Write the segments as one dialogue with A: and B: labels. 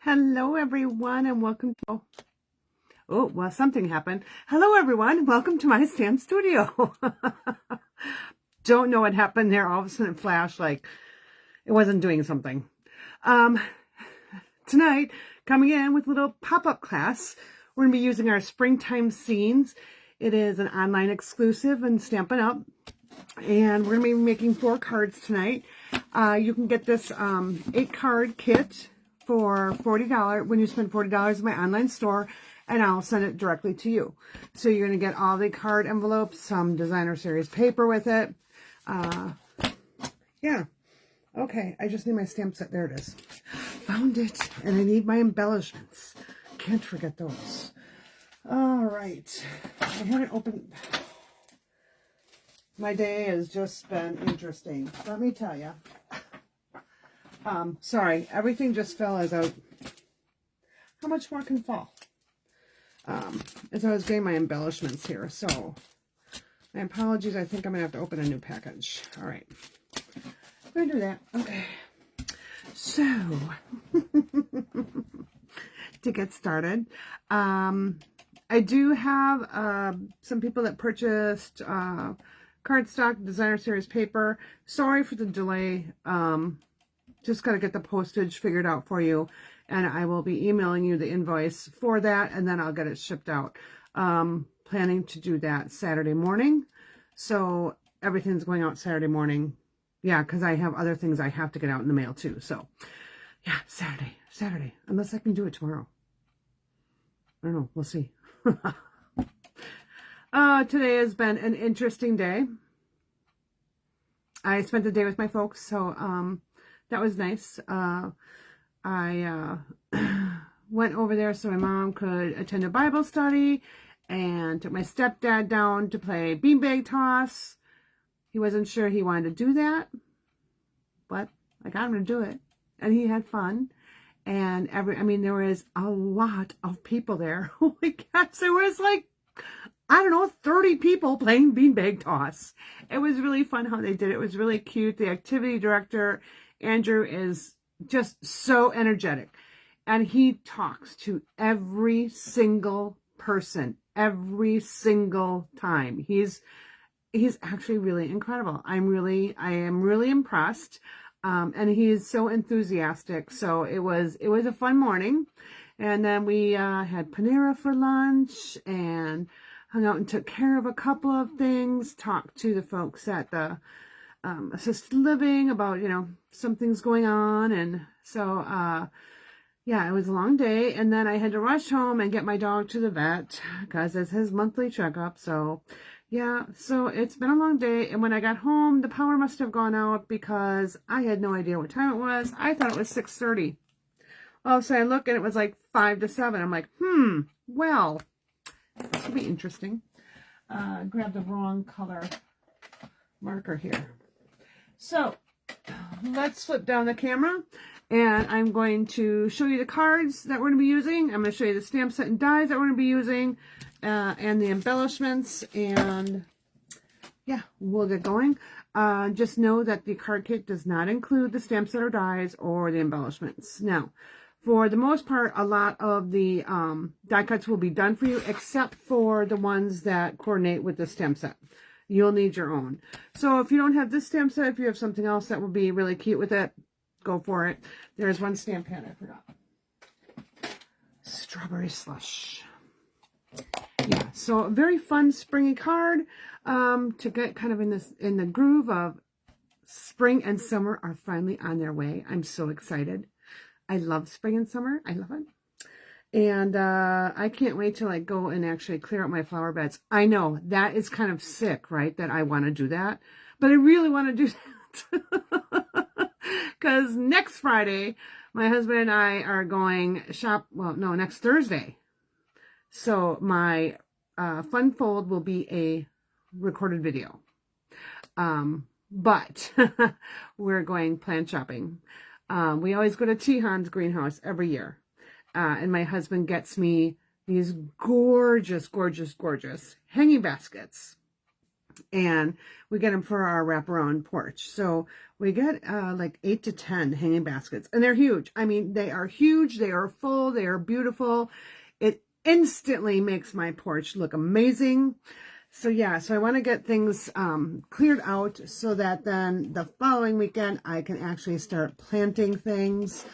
A: Hello, everyone, and welcome to... Oh, well, something happened. Hello, everyone. Welcome to my stamp studio. Don't know what happened there. All of a sudden it flashed like it wasn't doing something. Tonight, coming in with a little pop-up class, we're going to be using our springtime scenes. It is an online exclusive and Stampin' Up. And we're going to be making 4 cards tonight. You can get this 8-card kit for $40 when you spend $40 in my online store, and I'll send it directly to you. So you're going to get all the card envelopes, some designer series paper with it. Yeah. Okay, I just need my stamp set. There it is. Found it, and I need my embellishments. Can't forget those. All right. I haven't opened... My day has just been interesting. Let me tell you. Sorry, everything just fell as I... How much more can fall? As I was getting my embellishments here. So, my apologies. I think I'm going to have to open a new package. All right. I'm going to do that. Okay. So, to get started, I do have some people that purchased... cardstock designer series paper. Sorry for the delay. Just got to get the postage figured out for you, and I will be emailing you the invoice for that, and then I'll get it shipped out. Planning to do that Saturday morning, so everything's going out Saturday morning. Yeah, because I have other things I have to get out in the mail too. So yeah, Saturday, unless I can do it tomorrow. I don't know, we'll see. Today has been an interesting day. I spent the day with my folks, so that was nice. I went over there so my mom could attend a Bible study, and took my stepdad down to play beanbag toss. He wasn't sure he wanted to do that, but I got him to do it, and he had fun. And there was a lot of people there. Oh my gosh, there was like, I don't know, 30 people playing beanbag toss. It was really fun how they did it. It was really cute. The activity director, Andrew, is just so energetic. And he talks to every single person, every single time. He's actually really incredible. I am really impressed. And he's so enthusiastic. So it was a fun morning. And then we had Panera for lunch, and hung out and took care of a couple of things, talked to the folks at the assisted living about, some things going on. And so, yeah, it was a long day. And then I had to rush home and get my dog to the vet because it's his monthly checkup. So, yeah, so it's been a long day. And when I got home, the power must have gone out because I had no idea what time it was. I thought it was 6:30. Oh, so I look and it was like 5 to 7. I'm like, well... This will be interesting. Grab the wrong color marker here. So let's flip down the camera, and I'm going to show you the cards that we're going to be using. I'm going to show you the stamp set and dies that we're going to be using, and the embellishments, and yeah, we'll get going. Just know that the card kit does not include the stamp set or dies or the embellishments. Now, for the most part, a lot of the die cuts will be done for you, except for the ones that coordinate with the stamp set. You'll need your own. So if you don't have this stamp set, if you have something else that would be really cute with it, go for it. There's one stamp pad I forgot. Strawberry Slush. Yeah, so a very fun springy card to get kind of in the groove of spring and summer are finally on their way. I'm so excited. I love spring and summer. I love it. And I can't wait to go and actually clear out my flower beds. I know that is kind of sick, right? That I want to do that. But I really want to do that. Because next Friday, my husband and I are going next Thursday. So my fun fold will be a recorded video. But we're going plant shopping. We always go to Tihan's greenhouse every year. And my husband gets me these gorgeous, gorgeous, gorgeous hanging baskets. And we get them for our wraparound porch. So we get like 8 to 10 hanging baskets, and they're huge. I mean, they are huge. They are full. They are beautiful. It instantly makes my porch look amazing. So yeah, so I want to get things cleared out so that then the following weekend I can actually start planting things.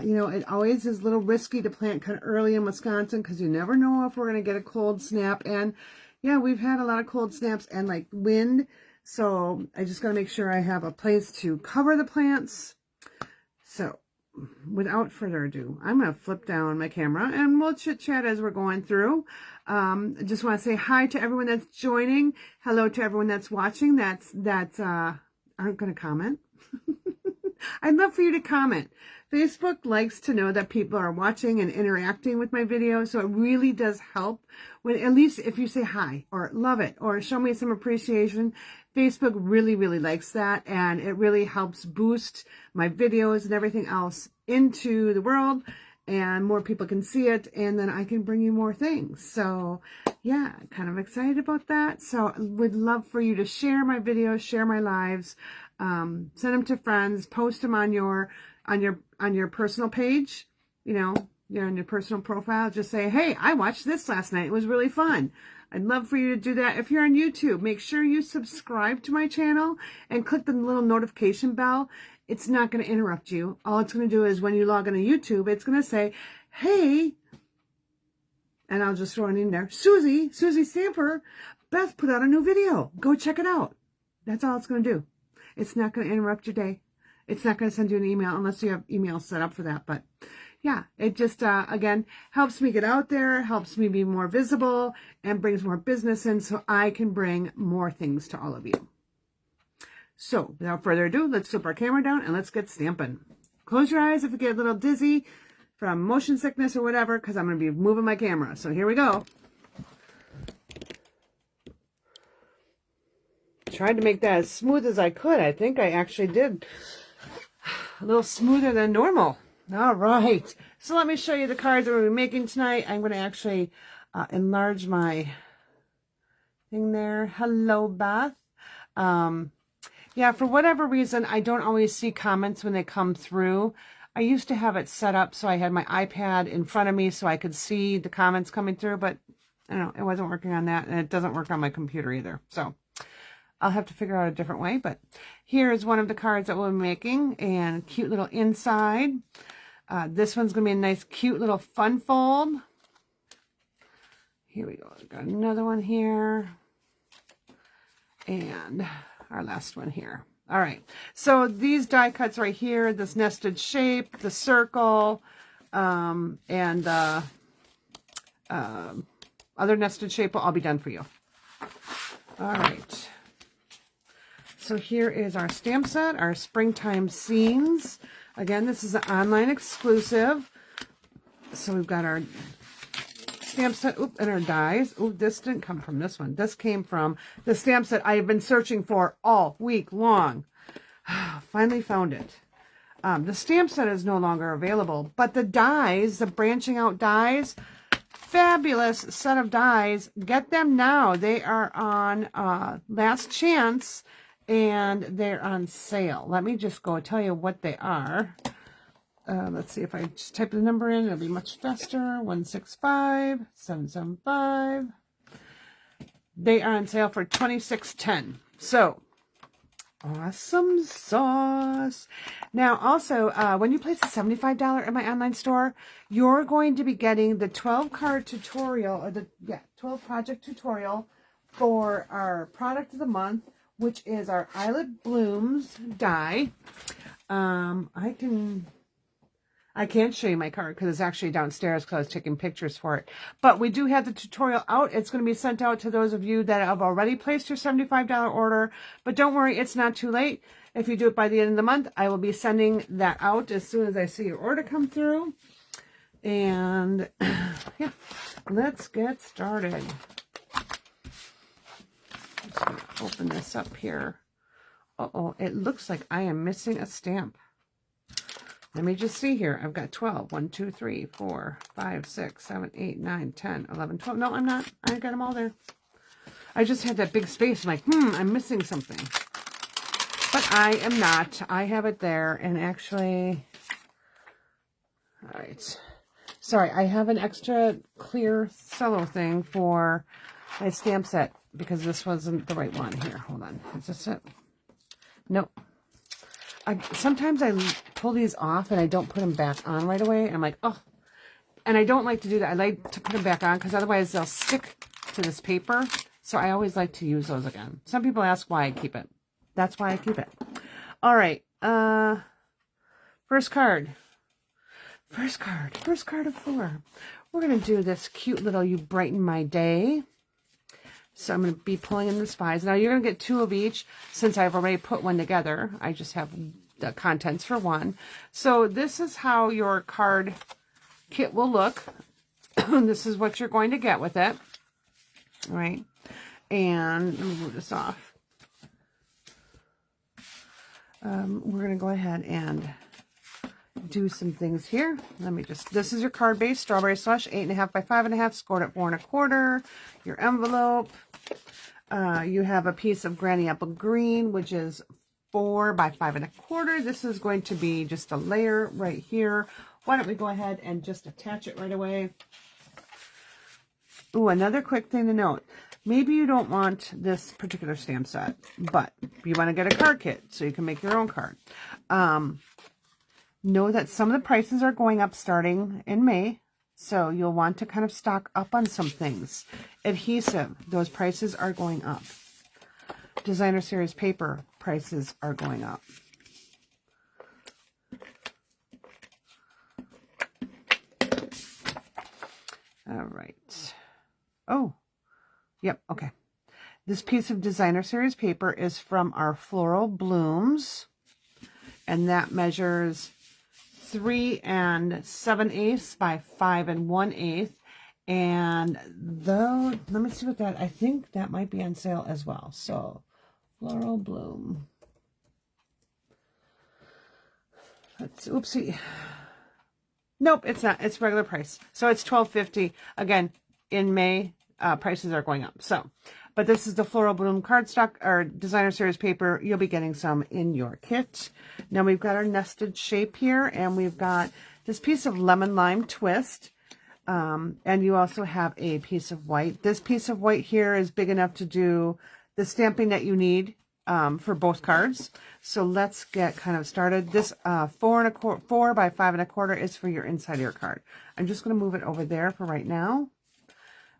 A: You know, it always is a little risky to plant kind of early in Wisconsin because you never know if we're going to get a cold snap. And yeah, we've had a lot of cold snaps and like wind. So I just got to make sure I have a place to cover the plants. So without further ado, I'm going to flip down my camera and we'll chit chat as we're going through. I just want to say hi to everyone that's joining. Hello to everyone that's watching. That's aren't going to comment. I'd love for you to comment. Facebook likes to know that people are watching and interacting with my videos, so it really does help when, at least if you say hi or love it or show me some appreciation. Facebook really, really likes that, and it really helps boost my videos and everything else into the world, and more people can see it, and then I can bring you more things. So yeah, kind of excited about that. So would love for you to share my videos, share my lives, send them to friends, post them on your personal page, you know, you're on your personal profile. Just say, hey, I watched this last night. It was really fun. I'd love for you to do that. If you're on YouTube, make sure you subscribe to my channel and click the little notification bell. It's not going to interrupt you. All it's going to do is when you log into YouTube, it's going to say, hey, and I'll just throw it in there, Susie Stamper, Beth put out a new video. Go check it out. That's all it's going to do. It's not going to interrupt your day. It's not going to send you an email unless you have email set up for that. But yeah, it just, again, helps me get out there, helps me be more visible, and brings more business in so I can bring more things to all of you. So without further ado, let's flip our camera down and let's get stamping. Close your eyes if you get a little dizzy from motion sickness or whatever, because I'm going to be moving my camera. So here we go. Tried to make that as smooth as I could. I think I actually did a little smoother than normal. All right. So let me show you the cards that we're making tonight. I'm going to actually enlarge my thing there. Hello, Beth. Yeah, for whatever reason, I don't always see comments when they come through. I used to have it set up so I had my iPad in front of me so I could see the comments coming through, but I don't know, it wasn't working on that, and it doesn't work on my computer either. So I'll have to figure out a different way, but here is one of the cards that we'll be making, and cute little inside. This one's going to be a nice, cute little fun fold. Here we go. We've got another one here, and our last one here. All right, so these die cuts right here, this nested shape, the circle, and the other nested shape will all be done for you. All right. So here is our stamp set, our springtime scenes. Again, this is an online exclusive. So we've got our stamp set, and our dies. This didn't come from this one. This came from the stamp set I have been searching for all week long. Finally found it. The stamp set is no longer available, but the dies, the branching out dies, fabulous set of dies. Get them now. They are on last chance, and they're on sale. Let me just go tell you what they are. Let's see, if I just type the number in, it'll be much faster. 165-775. They are on sale for $26.10. So, awesome sauce. Now, also, when you place a $75 in my online store, you're going to be getting the 12-card tutorial, or the 12 project tutorial for our product of the month, which is our Eyelet Blooms die. I can't show you my card because it's actually downstairs because I was taking pictures for it. But we do have the tutorial out. It's going to be sent out to those of you that have already placed your $75 order. But don't worry, it's not too late. If you do it by the end of the month, I will be sending that out as soon as I see your order come through. And yeah, let's get started. Just going to open this up here. Uh-oh, it looks like I am missing a stamp. Let me just see here. I've got 12. 1, 2, 3, 4, 5, 6, 7, 8, 9, 10, 11, 12. No, I'm not. I got them all there. I just had that big space. I'm like, I'm missing something. But I am not. I have it there. And actually, all right. Sorry, I have an extra clear cello thing for my stamp set because this wasn't the right one. Here, hold on. Is this it? Nope. Sometimes I pull these off and I don't put them back on right away. I'm like, oh. And I don't like to do that. I like to put them back on because otherwise they'll stick to this paper. So I always like to use those again. Some people ask why I keep it. That's why I keep it. All right. First card. First card of 4. We're going to do this cute little You Brighten My Day. So I'm going to be pulling in the spies. Now you're going to get 2 of each since I've already put one together. I just have the contents for one. So this is how your card kit will look. This is what you're going to get with it. All right. And let me move this off. We're going to go ahead and do some things here. Let me just, this is your card base, Strawberry Slush, 8.5 by 5.5, scored at 4.25. Your envelope. You have a piece of Granny Apple Green, which is 4 by 5.25. This is going to be just a layer right here. Why don't we go ahead and just attach it right away. Ooh, another quick thing to note. Maybe you don't want this particular stamp set, but you want to get a card kit so you can make your own card. Know that some of the prices are going up starting in May, so you'll want to kind of stock up on some things. Adhesive, those prices are going up. Designer Series paper prices are going up. All right. Oh, yep, okay. This piece of Designer Series paper is from our Floral Blooms, and that measures 3 7/8 by 5 1/8. And though, let me see what that, I think that might be on sale as well. So, Floral Bloom. Let's, oopsie. Nope, it's not. It's regular price. So it's $12.50. Again, in May, prices are going up. So, but this is the Floral Bloom cardstock or Designer Series paper. You'll be getting some in your kit. Now we've got our nested shape here, and we've got this piece of Lemon Lime Twist. And you also have a piece of white. This piece of white here is big enough to do the stamping that you need for both cards. So let's get kind of started. This 4 by 5.25 is for your inside of your card. I'm just going to move it over there for right now.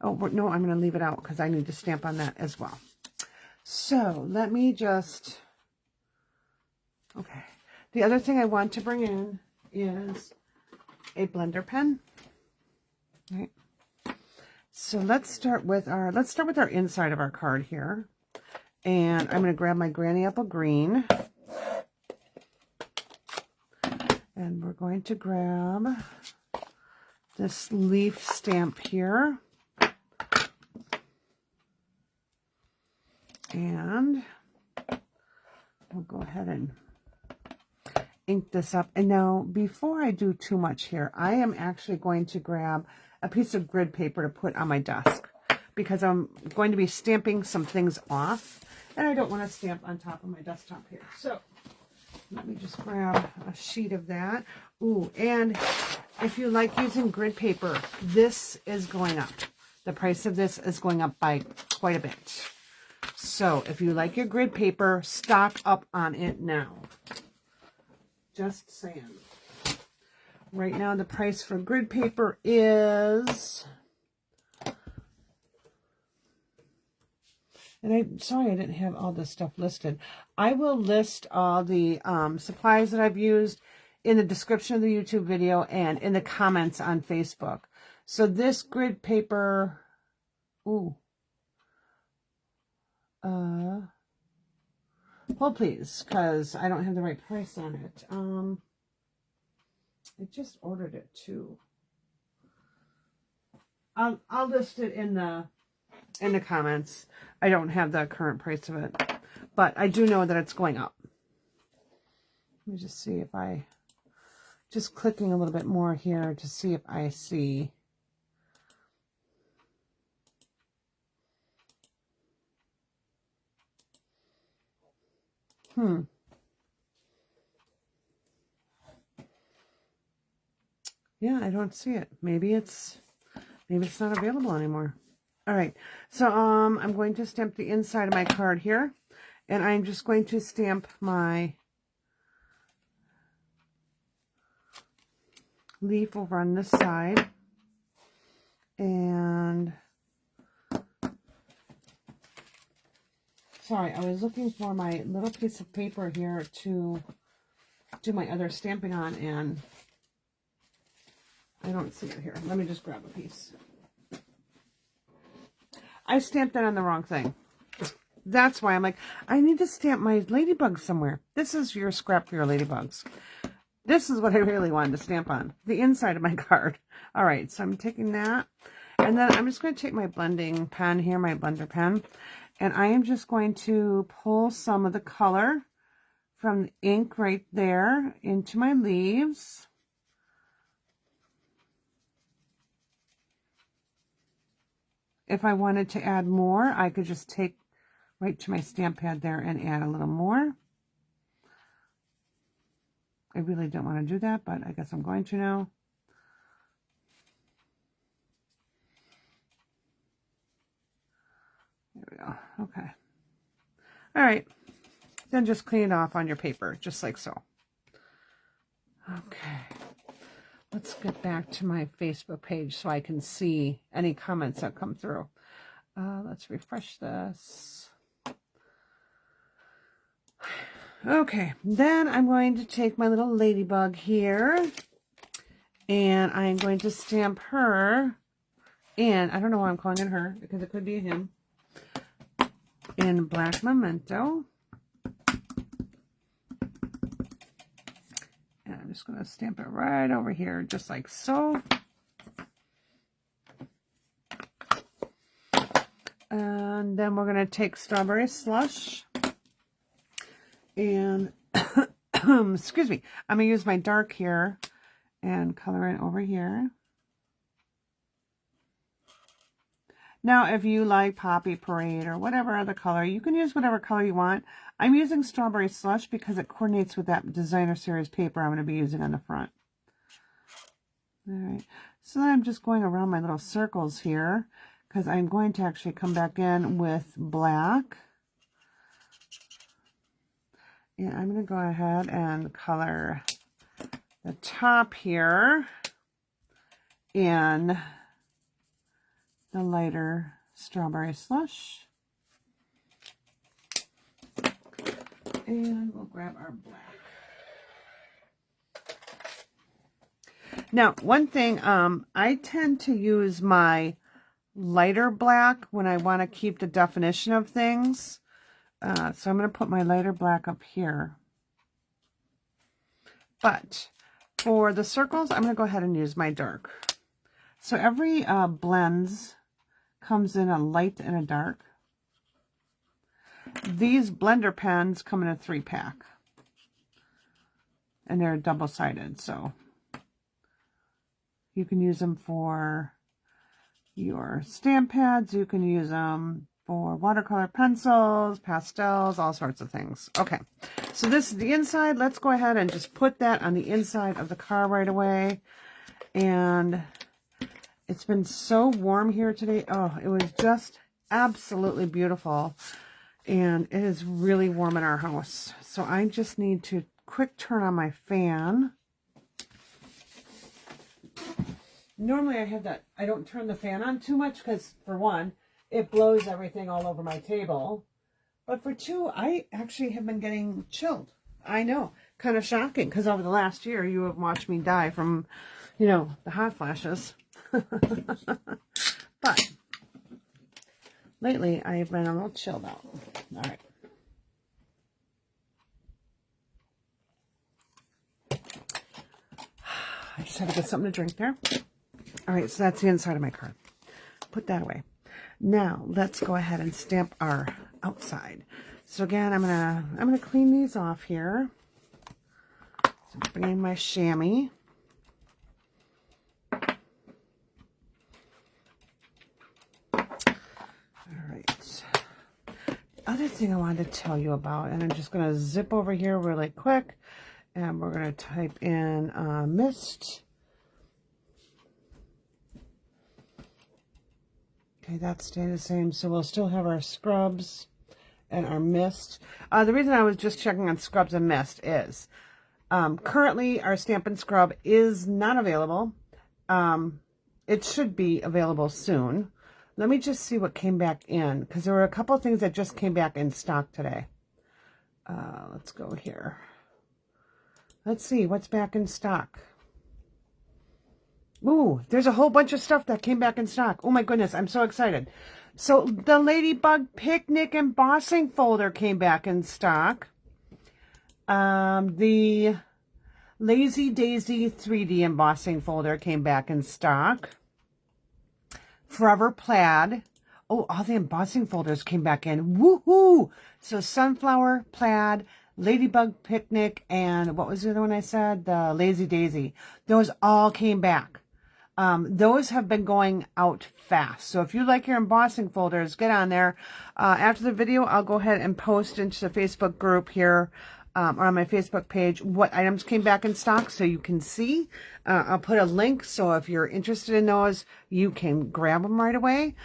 A: Oh, no, I'm going to leave it out because I need to stamp on that as well. So let me just, okay. The other thing I want to bring in is a blender pen. All right. So let's start with our inside of our card here. And I'm going to grab my Granny Apple Green. And we're going to grab this leaf stamp here. And we'll go ahead and ink this up. And now, before I do too much here, I am actually going to grab a piece of grid paper to put on my desk because I'm going to be stamping some things off, and I don't want to stamp on top of my desktop here. So let me just grab a sheet of that. Ooh, and if you like using grid paper, this is going up. The price of this is going up by quite a bit. So if you like your grid paper, stock up on it now. Just saying. Right now, the price for grid paper is, and I'm sorry I didn't have all this stuff listed. I will list all the supplies that I've used in the description of the YouTube video and in the comments on Facebook. So this grid paper, ooh, hold please, because I don't have the right price on it. I just ordered it too. I'll list it in the comments. I don't have the current price of it, but I do know that it's going up. Let me just see if I just clicking a little bit more here to see if I see. Yeah, I don't see it. Maybe it's not available anymore. All right. So I'm going to stamp the inside of my card here, and I'm just going to stamp my leaf over on this side. And sorry, I was looking for my little piece of paper here to do my other stamping on, and I don't see it here. Let me just grab a piece. I stamped that on the wrong thing. That's why I'm like, I need to stamp my ladybugs somewhere. This is your scrap for your ladybugs. This is what I really wanted to stamp on, the inside of my card. All right, so I'm taking that, and then I'm just going to take my blending pen here, my blender pen, and I am just going to pull some of the color from the ink right there into my leaves. If I wanted to add more, I could just take right to my stamp pad there and add a little more. I really don't want to do that, but I guess I'm going to now. There we go. Okay. All right. Then just clean it off on your paper, just like so. Okay. Let's get back to my Facebook page so I can see any comments that come through. Let's refresh this. Okay, then I'm going to take my little ladybug here, and I'm going to stamp her in, I don't know why I'm calling it her, because it could be a him, in Black Memento. And I'm just going to stamp it right over here, just like so. And then we're going to take Strawberry Slush. And, excuse me, I'm going to use my dark here and color it over here. Now, if you like Poppy Parade or whatever other color, you can use whatever color you want. I'm using Strawberry Slush because it coordinates with that Designer Series paper I'm going to be using on the front. All right, so then I'm just going around my little circles here because I'm going to actually come back in with black. And I'm going to go ahead and color the top here in the lighter Strawberry Slush. And we'll grab our black. Now, one thing, I tend to use my lighter black when I want to keep the definition of things. So I'm going to put my lighter black up here. But for the circles, I'm going to go ahead and use my dark. So every blends comes in a light and a dark. These blender pens come in a 3-pack. And they're double-sided, so you can use them for your stamp pads. You can use them for watercolor pencils, pastels, all sorts of things. Okay, so this is the inside. Let's go ahead and just put that on the inside of the car right away. And it's been so warm here today. Oh, it was just absolutely beautiful. And it is really warm in our house. So I just need to quick turn on my fan. Normally I have that, I don't turn the fan on too much because, for one, it blows everything all over my table. But for two, I actually have been getting chilled. I know, kind of shocking, because over the last year you have watched me die from, you know, the hot flashes. But lately I have been a little chilled out. All right. I just had to get something to drink there. All right, so that's the inside of my card. Put that away. Now let's go ahead and stamp our outside. So again, I'm gonna clean these off here. So bring in my chamois. All right. other thing I wanted to tell you about, and I'm just going to zip over here really quick, and we're going to type in mist. Okay, that stayed the same, so we'll still have our scrubs and our mist. The reason I was just checking on scrubs and mist is currently our Stampin' Scrub is not available. It should be available soon. Let me just see what came back in, because there were a couple of things that just came back in stock today. Let's go here. Let's see what's back in stock. Ooh, there's a whole bunch of stuff that came back in stock. Oh my goodness, I'm so excited. So the Ladybug Picnic embossing folder came back in stock. The Lazy Daisy 3D embossing folder came back in stock. Forever Plaid. Oh, all the embossing folders came back in. Woohoo! So Sunflower, Plaid, Ladybug Picnic, and what was the other one I said? The Lazy Daisy. Those all came back. Those have been going out fast. So if you like your embossing folders, get on there. After the video, I'll go ahead and post into the Facebook group here, or on my Facebook page, what items came back in stock so you can see. I'll put a link, so if you're interested in those, you can grab them right away.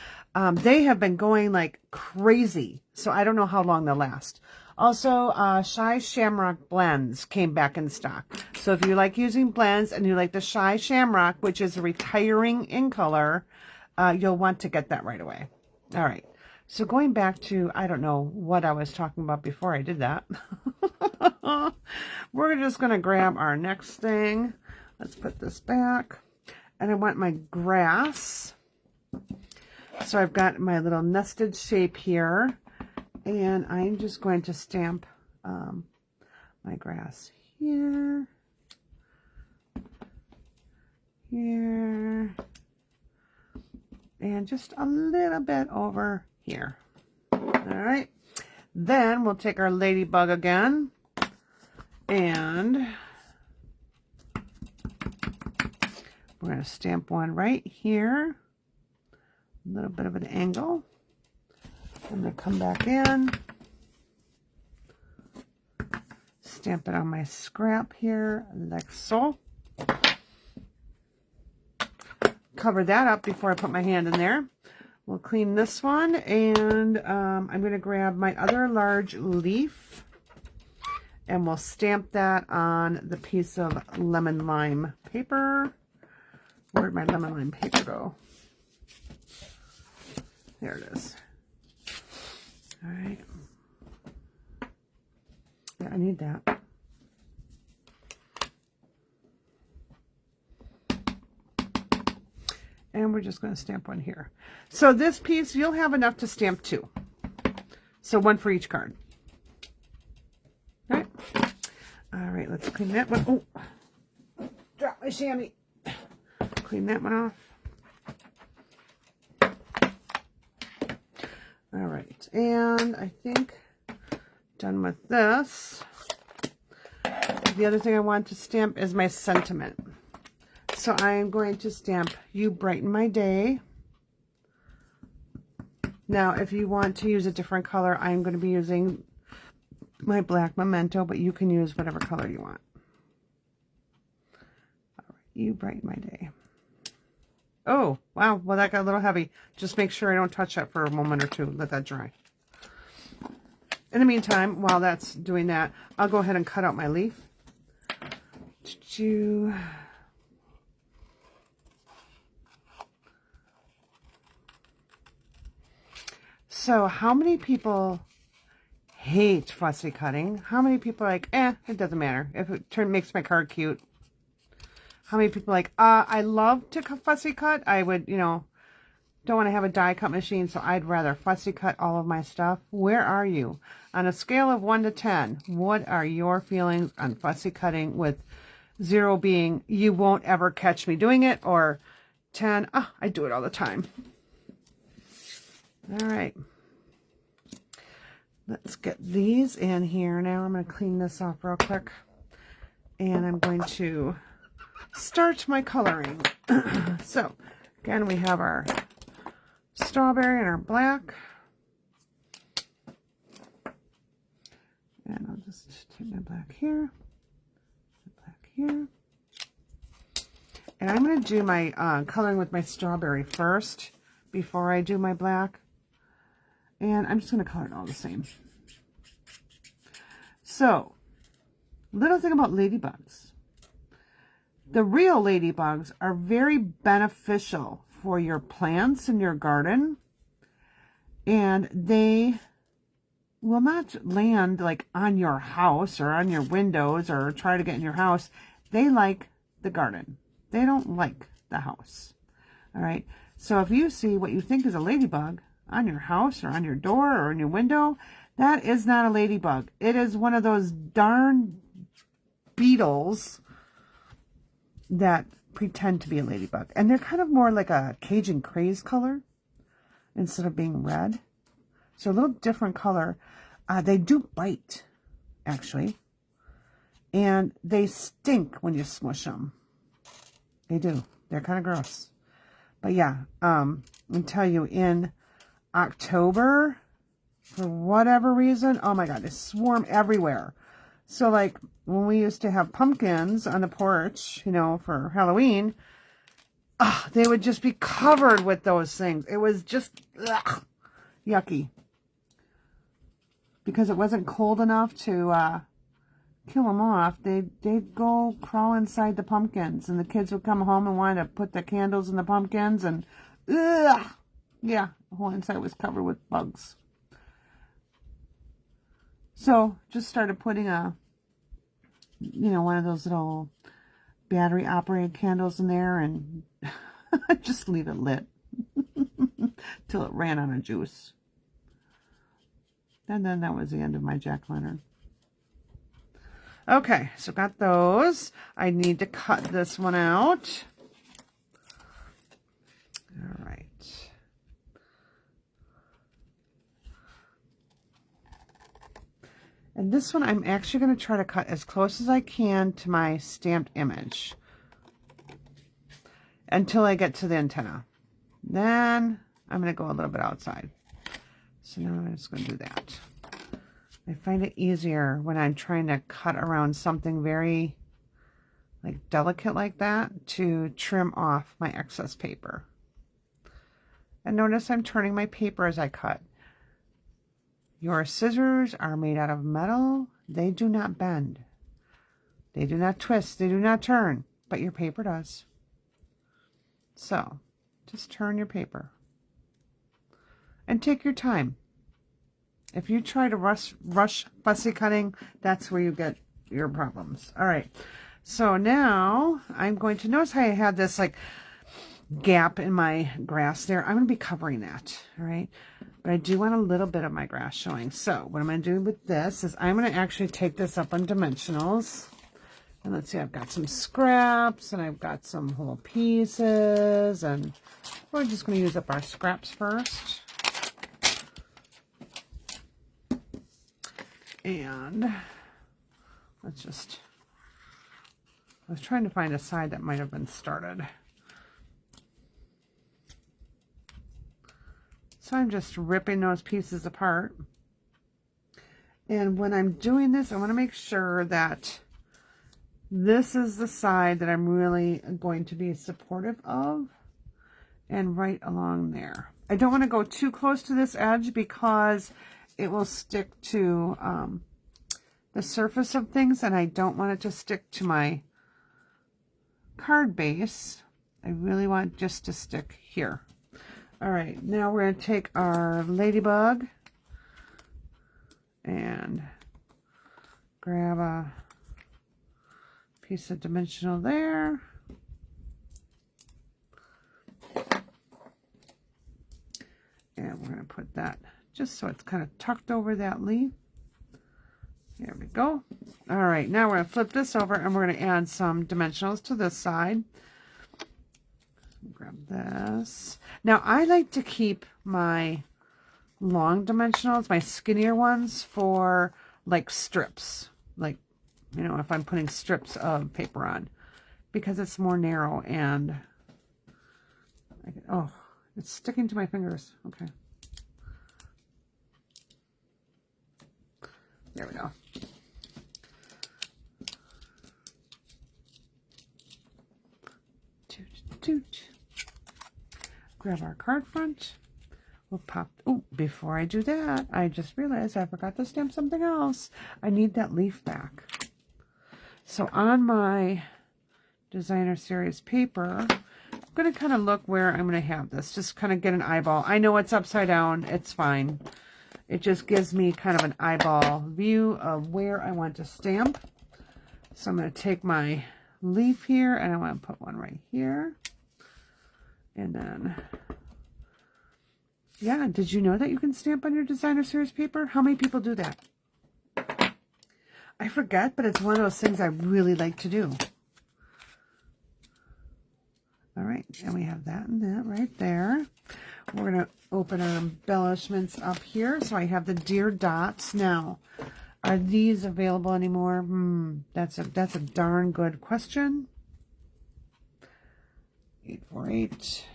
A: They have been going like crazy, so I don't know how long they'll last. Also, Shy Shamrock blends came back in stock. So if you like using blends and you like the Shy Shamrock, which is retiring in color, you'll want to get that right away. All right. So going back to, I don't know what I was talking about before I did that. We're just going to grab our next thing. Let's put this back. And I want my grass. So I've got my little nested shape here. And I'm just going to stamp my grass here. Here. And just a little bit over here. All right. Then we'll take our ladybug again. And we're going to stamp one right here. A little bit of an angle. I'm going to come back in. Stamp it on my scrap here, like so. Cover that up before I put my hand in there. We'll clean this one, and I'm going to grab my other large leaf, and we'll stamp that on the piece of lemon lime paper. Where'd my lemon lime paper go? There it is. All right. Yeah, I need that. And we're just going to stamp one here. So this piece, you'll have enough to stamp two. So one for each card. All right. All right, let's clean that one. Oh, drop my chamois. Clean that one off. All right, and I think done with this. The other thing I want to stamp is my sentiment. So I am going to stamp "You Brighten My Day." Now, if you want to use a different color, I'm going to be using my black Memento, but you can use whatever color you want. All right, "You Brighten My Day." Oh, wow. Well, that got a little heavy. Just make sure I don't touch that for a moment or two. Let that dry. In the meantime, while that's doing that, I'll go ahead and cut out my leaf. So how many people hate fussy cutting? How many people are like, it doesn't matter if it makes my card cute? How many people are like, I love to fussy cut. I would, don't want to have a die cut machine, so I'd rather fussy cut all of my stuff. Where are you? On a scale of 1 to 10, what are your feelings on fussy cutting, with 0 being, you won't ever catch me doing it, or 10, I do it all the time. All right. Let's get these in here now. I'm going to clean this off real quick. And I'm going to start my coloring. So, again, we have our strawberry and our black. And I'll just take my black here, black here. And I'm going to do my coloring with my strawberry first before I do my black. And I'm just going to color it all the same. So, little thing about ladybugs. The real ladybugs are very beneficial for your plants in your garden. And they will not land like on your house or on your windows or try to get in your house. They like the garden. They don't like the house. All right. So if you see what you think is a ladybug on your house or on your door or in your window, that is not a ladybug. It is one of those darn beetles that pretend to be a ladybug. And they're kind of more like a Cajun craze color instead of being red. So a little different color. They do bite, actually. And they stink when you smush them. They do. They're kind of gross. But yeah, I'll tell you, in October, for whatever reason, oh my God, they swarm everywhere. So like when we used to have pumpkins on the porch, you know, for Halloween, they would just be covered with those things. It was just yucky. Because it wasn't cold enough to kill them off, they'd go crawl inside the pumpkins, and the kids would come home and want to put the candles in the pumpkins, and yeah, the whole inside was covered with bugs. So just started putting one of those little battery operated candles in there, and just leave it lit till it ran out of juice. And then that was the end of my jack-o'-lantern. Okay, so got those. I need to cut this one out. All right. And this one I'm actually going to try to cut as close as I can to my stamped image until I get to the antenna. Then I'm going to go a little bit outside. So now I'm just going to do that. I find it easier when I'm trying to cut around something very like delicate like that to trim off my excess paper. And notice I'm turning my paper as I cut. Your scissors are made out of metal. They do not bend. They do not twist. They do not turn. But your paper does. So, just turn your paper. And take your time. If you try to rush fussy cutting, that's where you get your problems. All right. So now I'm going to notice how I had this like gap in my grass there. I'm going to be covering that. All right. But I do want a little bit of my grass showing. So what I'm going to do with this is I'm going to actually take this up on dimensionals. And let's see, I've got some scraps and I've got some whole pieces. And we're just going to use up our scraps first. And let's just, I was trying to find a side that might have been started. So I'm just ripping those pieces apart. And when I'm doing this, I want to make sure that this is the side that I'm really going to be supportive of. And right along there. I don't want to go too close to this edge because it will stick to the surface of things, and I don't want it to stick to my card base. I really want just to stick here. All right, now we're going to take our ladybug and grab a piece of dimensional there. And we're going to put that just so it's kind of tucked over that leaf. There we go. All right, now we're going to flip this over and we're going to add some dimensionals to this side. Grab this. Now, I like to keep my long dimensionals, my skinnier ones, for like strips. Like, you know, if I'm putting strips of paper on. Because it's more narrow and... oh, it's sticking to my fingers. Okay. There we go. Grab our card front. We'll pop. Oh, before I do that, I just realized I forgot to stamp something else. I need that leaf back. So on my designer series paper, I'm going to kind of look where I'm going to have this. Just kind of get an eyeball. I know it's upside down. It's fine. It just gives me kind of an eyeball view of where I want to stamp. So I'm going to take my leaf here and I want to put one right here. And then, yeah, did you know that you can stamp on your designer series paper? How many people do that? I forget, but it's one of those things I really like to do. All right, and we have that and that right there. We're going to open our embellishments up here. So I have the deer dots. Now, are these available anymore? That's a darn good question. 848.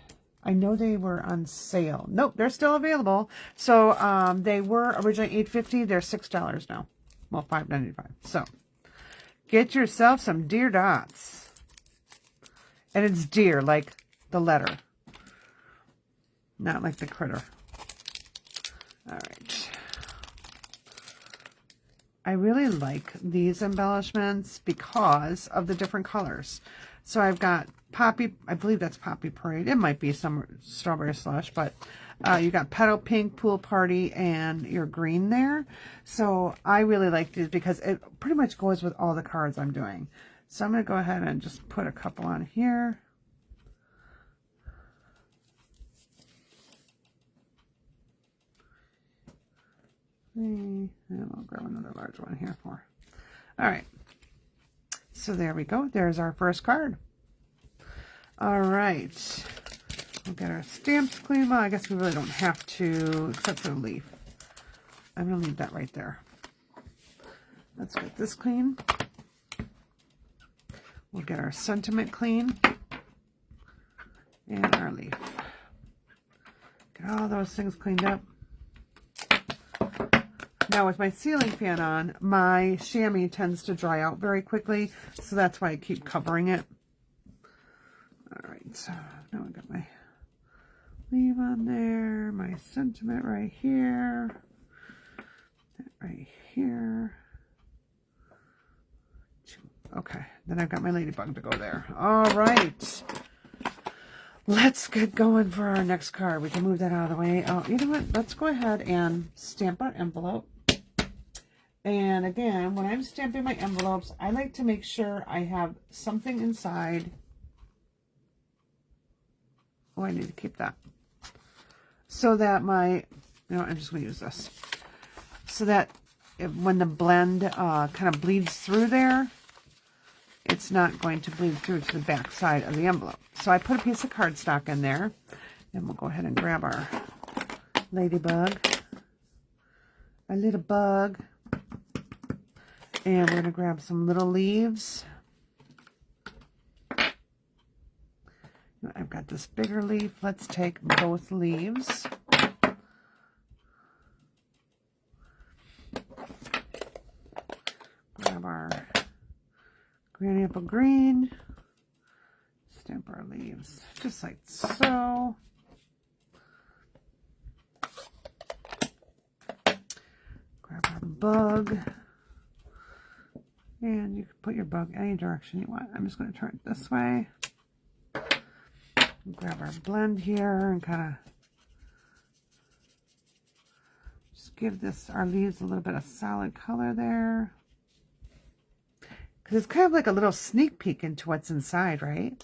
A: I know they were on sale. Nope, they're still available. So they were originally $8.50. They're $6 now. Well, $5.95. So get yourself some deer dots. And it's deer, like the letter. Not like the critter. All right. I really like these embellishments because of the different colors. So I've got Poppy, I believe that's Poppy Parade. It might be some Strawberry Slush, but you got Petal Pink, Pool Party, and your green there. So I really like these because it pretty much goes with all the cards I'm doing. So I'm going to go ahead and just put a couple on here. And I'll grab another large one here for. All right. So there we go. There's our first card. All right. We'll get our stamps clean. Well, I guess we really don't have to, except for the leaf. I'm going to leave that right there. Let's get this clean. We'll get our sentiment clean. And our leaf. Get all those things cleaned up. Now with my ceiling fan on, my chamois tends to dry out very quickly, so that's why I keep covering it. All right, so now I got my leaf on there, my sentiment right here, that right here. Okay, then I've got my ladybug to go there. All right. Let's get going for our next card. We can move that out of the way. Oh, you know what? Let's go ahead and stamp our envelope. And again, when I'm stamping my envelopes, I like to make sure I have something inside. Oh, I need to keep that. So that my, I'm just going to use this. So that when the blend kind of bleeds through there, it's not going to bleed through to the back side of the envelope. So I put a piece of cardstock in there, and we'll go ahead and grab our ladybug, our little bug, and we're going to grab some little leaves. I've got this bigger leaf. Let's take both leaves. Grab our Granny Apple Green. Stamp our leaves just like so. Grab our bug. And you can put your bug any direction you want. I'm just going to turn it this way. Grab our blend here and kind of just give our leaves a little bit of solid color there. Because it's kind of like a little sneak peek into what's inside, right?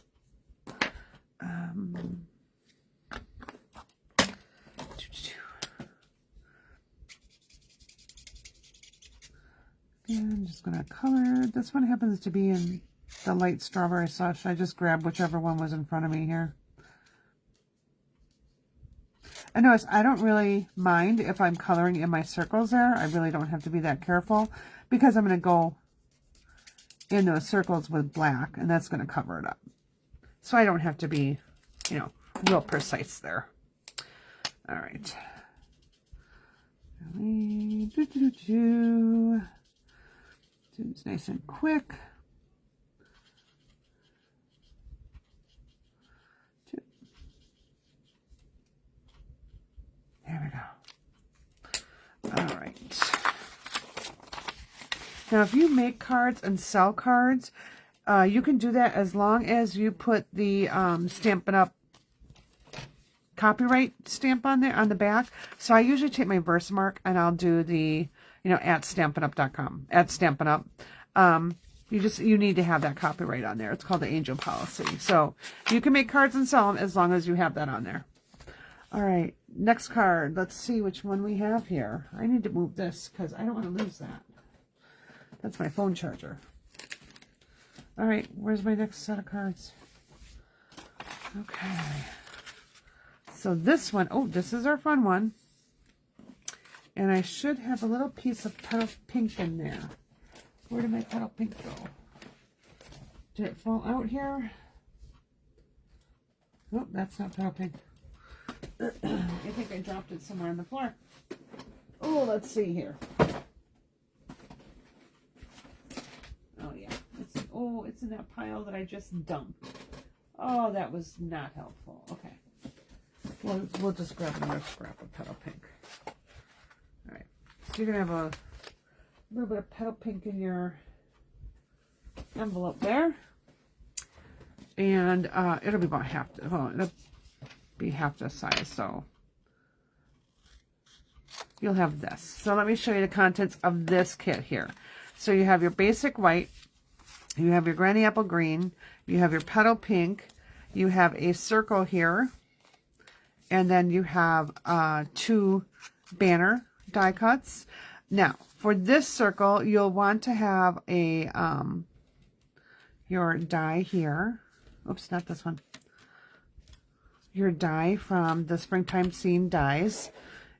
A: And I'm just going to color. This one happens to be in the light Strawberry Slush. I just grabbed whichever one was in front of me here. And notice, I don't really mind if I'm coloring in my circles there. I really don't have to be that careful because I'm going to go in those circles with black, and that's going to cover it up. So I don't have to be, real precise there. All right. It's nice and quick. Now, if you make cards and sell cards, you can do that as long as you put the Stampin' Up! Copyright stamp on there on the back. So I usually take my Versamark and I'll do the, at stampinup.com, at Stampin' Up. You need to have that copyright on there. It's called the Angel Policy. So you can make cards and sell them as long as you have that on there. All right, next card. Let's see which one we have here. I need to move this because I don't want to lose that. That's my phone charger. All right, where's my next set of cards? Okay. So this one, oh, this is our fun one. And I should have a little piece of Petal Pink in there. Where did my Petal Pink go? Did it fall out here? Nope, that's not Petal Pink. I think I dropped it somewhere on the floor. Oh, let's see here. Oh, yeah. It's in that pile that I just dumped. Oh, that was not helpful. Okay. We'll just grab another scrap of Petal Pink. All right. So you're going to have a little bit of Petal Pink in your envelope there. And it'll be about it'll be half the size. So you'll have this. So let me show you the contents of this kit here. So you have your basic white. You have your Granny Apple Green. You have your Petal Pink. You have a circle here. And then you have 2 banner die cuts. Now, for this circle, you'll want to have a your die here. Oops, not this one. Your die from the Springtime Scene dies.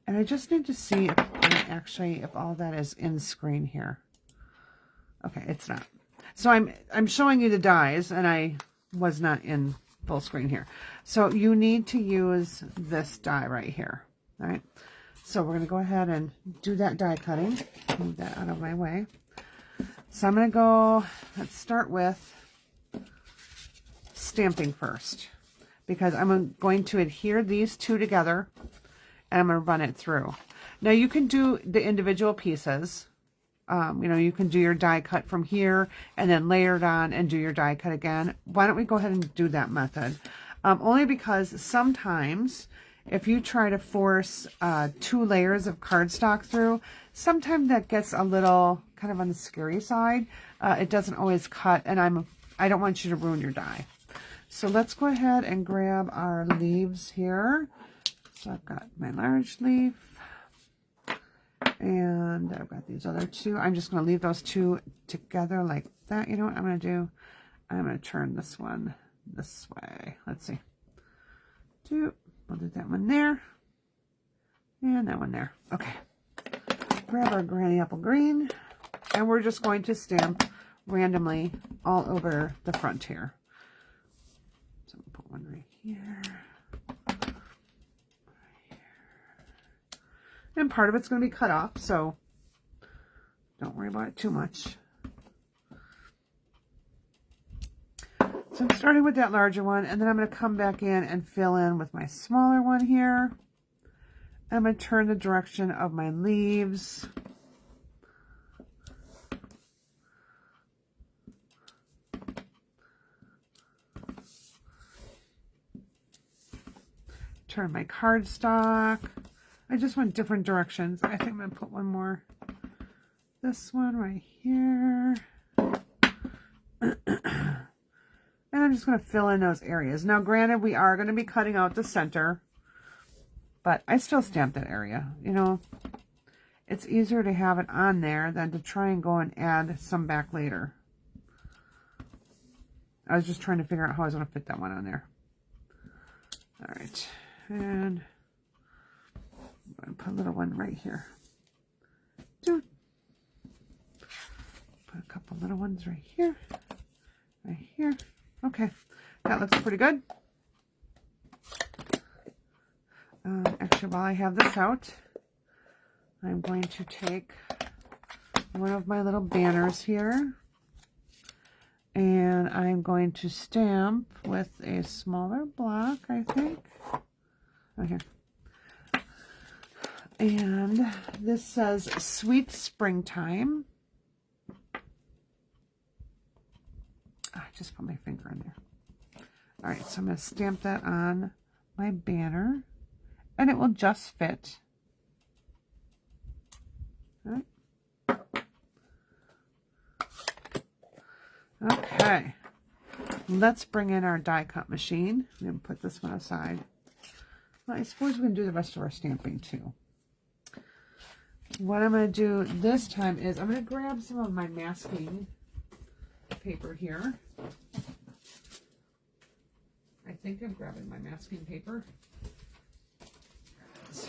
A: And I just need to see if all that is in screen here. Okay, it's not. So I'm showing you the dies, and I was not in full screen here. So you need to use this die right here. All right. So we're going to go ahead and do that die cutting. Move that out of my way. So I'm going to go, let's start with stamping first, because I'm going to adhere these 2 together and I'm going to run it through. Now you can do the individual pieces. You can do your die cut from here and then layer it on and do your die cut again. Why don't we go ahead and do that method? Only because sometimes if you try to force 2 layers of cardstock through, sometimes that gets a little kind of on the scary side. It doesn't always cut, and I don't want you to ruin your die. So let's go ahead and grab our leaves here. So I've got my large leaf. And I've got these other 2. I'm just going to leave those 2 together like that. You know what I'm going to do? I'm going to turn this one this way. Let's see. We'll do that one there. And that one there. Okay. Grab our Granny Apple Green. And we're just going to stamp randomly all over the front here. So I'll put one right here. And part of it's going to be cut off, so don't worry about it too much. So I'm starting with that larger one, and then I'm going to come back in and fill in with my smaller one here. I'm going to turn the direction of my leaves. Turn my cardstock. I just want different directions. I think I'm going to put one more. This one right here. And I'm just going to fill in those areas. Now, granted, we are going to be cutting out the center, but I still stamp that area. It's easier to have it on there than to try and go and add some back later. I was just trying to figure out how I was going to fit that one on there. All right. And I'm going to put a little one right here. Put a couple little ones right here. Right here. Okay. That looks pretty good. Actually, while I have this out, I'm going to take one of my little banners here. And I'm going to stamp with a smaller block, I think. Oh, here. And this says Sweet Springtime. just put my finger in there. All right, so I'm going to stamp that on my banner, and it will just fit. All right. Okay, let's bring in our die cut machine. I'm going to put this one aside. Well, I suppose we can do the rest of our stamping too. What I'm going to do this time is I'm going to grab some of my masking paper here. I think I'm grabbing my masking paper. Let's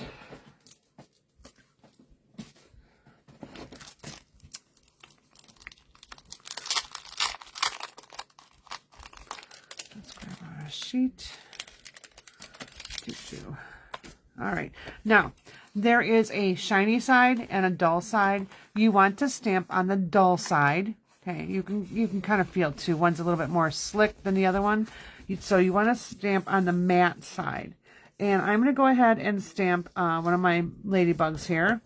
A: grab our sheet. All right, now there is a shiny side and a dull side. You want to stamp on the dull side. Okay, you can kind of feel too. One's a little bit more slick than the other one. So you want to stamp on the matte side. And I'm going to go ahead and stamp one of my ladybugs here.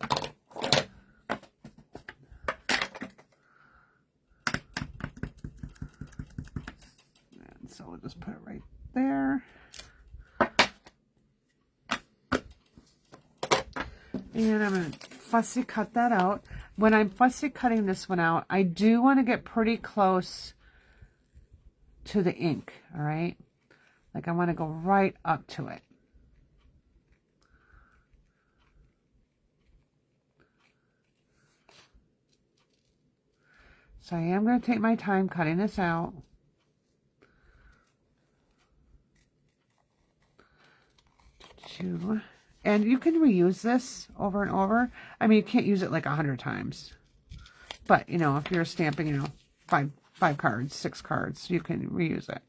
A: And so we'll just put it right there. And I'm going to fussy cut that out. When I'm fussy cutting this one out, I do want to get pretty close to the ink, all right? Like I want to go right up to it. So I am going to take my time cutting this out. And you can reuse this over and over. I mean, you can't use it like 100 times. But, you know, if you're stamping, you know, five cards, 6 cards, you can reuse it.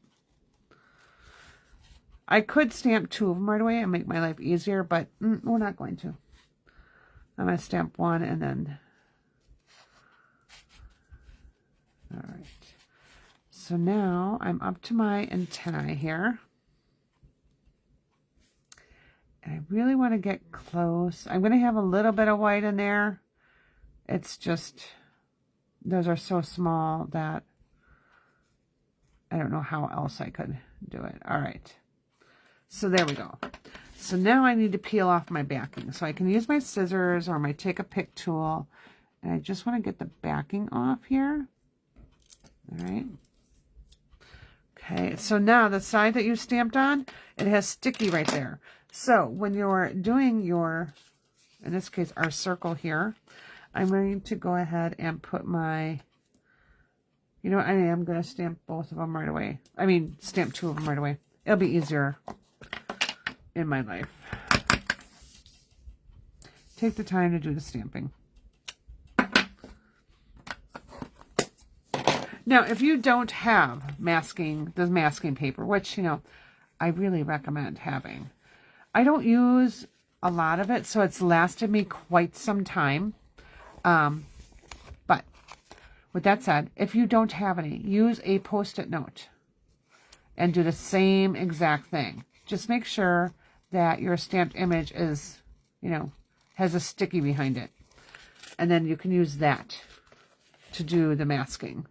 A: I could stamp 2 of them right away and make my life easier, but we're not going to. I'm going to stamp 1 and then... All right. So now I'm up to my antennae here. And I really want to get close. I'm going to have a little bit of white in there. It's just, those are so small that I don't know how else I could do it. All right. So there we go. So now I need to peel off my backing. So I can use my scissors or my take a pick tool. And I just want to get the backing off here. All right. Okay, so now the side that you stamped on, it has sticky right there. So when you're doing your, in this case, our circle here, I'm going to go ahead and put my, you know, I am going to stamp both of them right away. I mean, stamp 2 of them right away. It'll be easier in my life. Take the time to do the stamping. Now, if you don't have the masking paper, which, you know, I really recommend having. I don't use a lot of it, so it's lasted me quite some time. But with that said, if you don't have any, use a Post-it note and do the same exact thing. Just make sure that your stamped image is, you know, has a sticky behind it. And then you can use that to do the masking.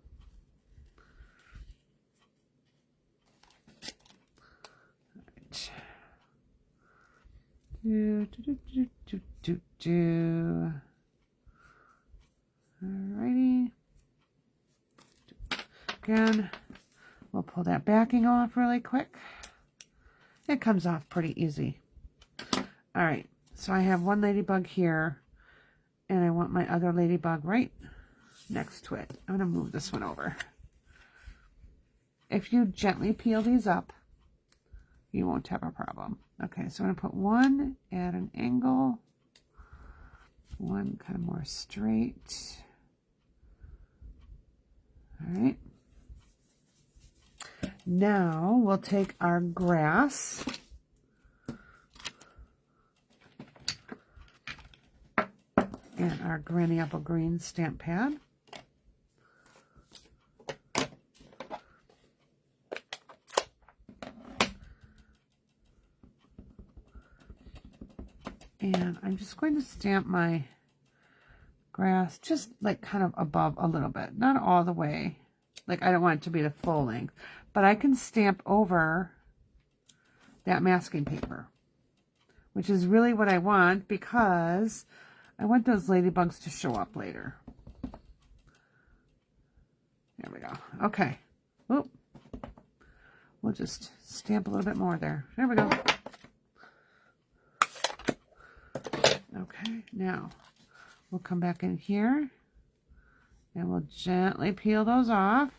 A: Alrighty. Again, we'll pull that backing off really quick. It comes off pretty easy. Alright, so I have one ladybug here, and I want my other ladybug right next to it. I'm going to move this one over. If you gently peel these up, you won't have a problem. Okay, so I'm going to put one at an angle, one kind of more straight. All right. Now we'll take our grass and our Granny Apple Green stamp pad. And I'm just going to stamp my grass just like kind of above a little bit, not all the way. Like, I don't want it to be the full length. But I can stamp over that masking paper, which is really what I want because I want those ladybugs to show up later. There we go. Okay. Oop. We'll just stamp a little bit more there. There we go. Okay, now we'll come back in here and we'll gently peel those off.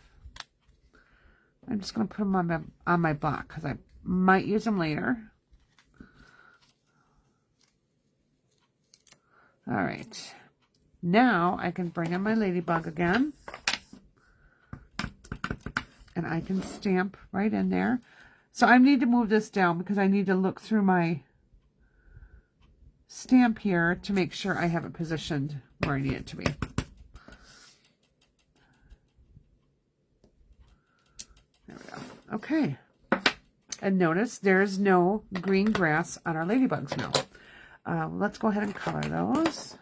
A: I'm just going to put them on my block because I might use them later. All right. Now I can bring in my ladybug again. And I can stamp right in there. So I need to move this down because I need to look through my stamp here to make sure I have it positioned where I need it to be. There we go. Okay. And notice there's no green grass on our ladybugs now. Let's go ahead and color those.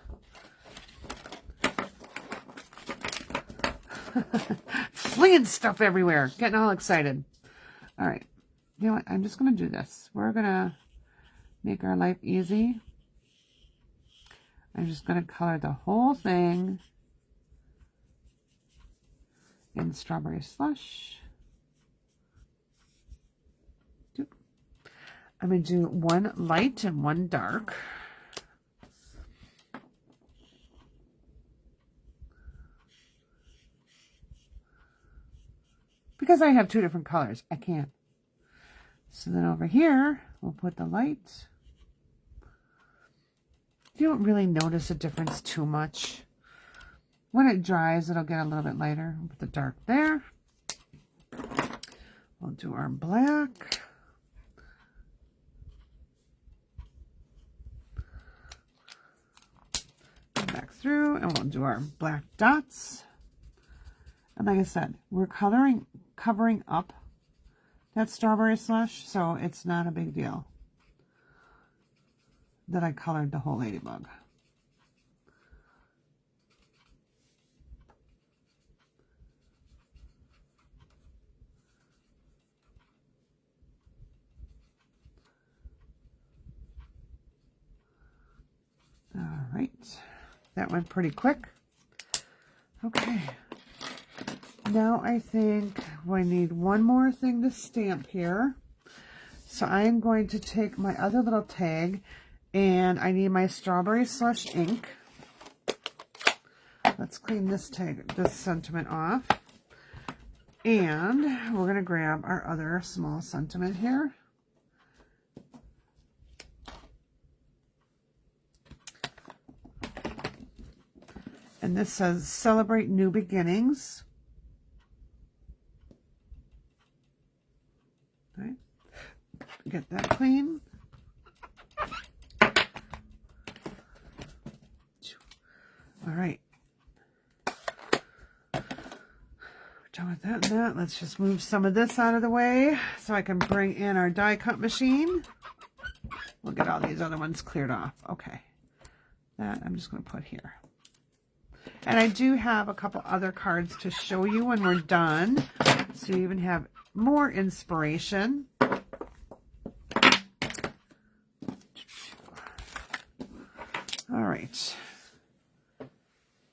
A: Flinging stuff everywhere, getting all excited. All right, you know what? I'm just going to do this. We're going to make our life easy. I'm just going to color the whole thing in Strawberry Slush. I'm going to do one light and one dark. Because I have two different colors, I can't. So then over here, we'll put the light. You don't really notice a difference too much. When it dries, it'll get a little bit lighter. We'll put the dark there. We'll do our black. Go back through, and we'll do our black dots. And like I said, we're covering up that Strawberry Slush, so it's not a big deal that I colored the whole ladybug. All right, that went pretty quick. Okay. Now I think we need one more thing to stamp here. So I am going to take my other little tag and I need my Strawberry Slush ink. Let's clean this tag, this sentiment off. And we're going to grab our other small sentiment here. And this says, Celebrate New Beginnings. Right. Get that clean. All right. Done with that and that. Let's just move some of this out of the way so I can bring in our die cut machine. We'll get all these other ones cleared off. Okay. That I'm just going to put here. And I do have a couple other cards to show you when we're done. So you even have more inspiration. All right.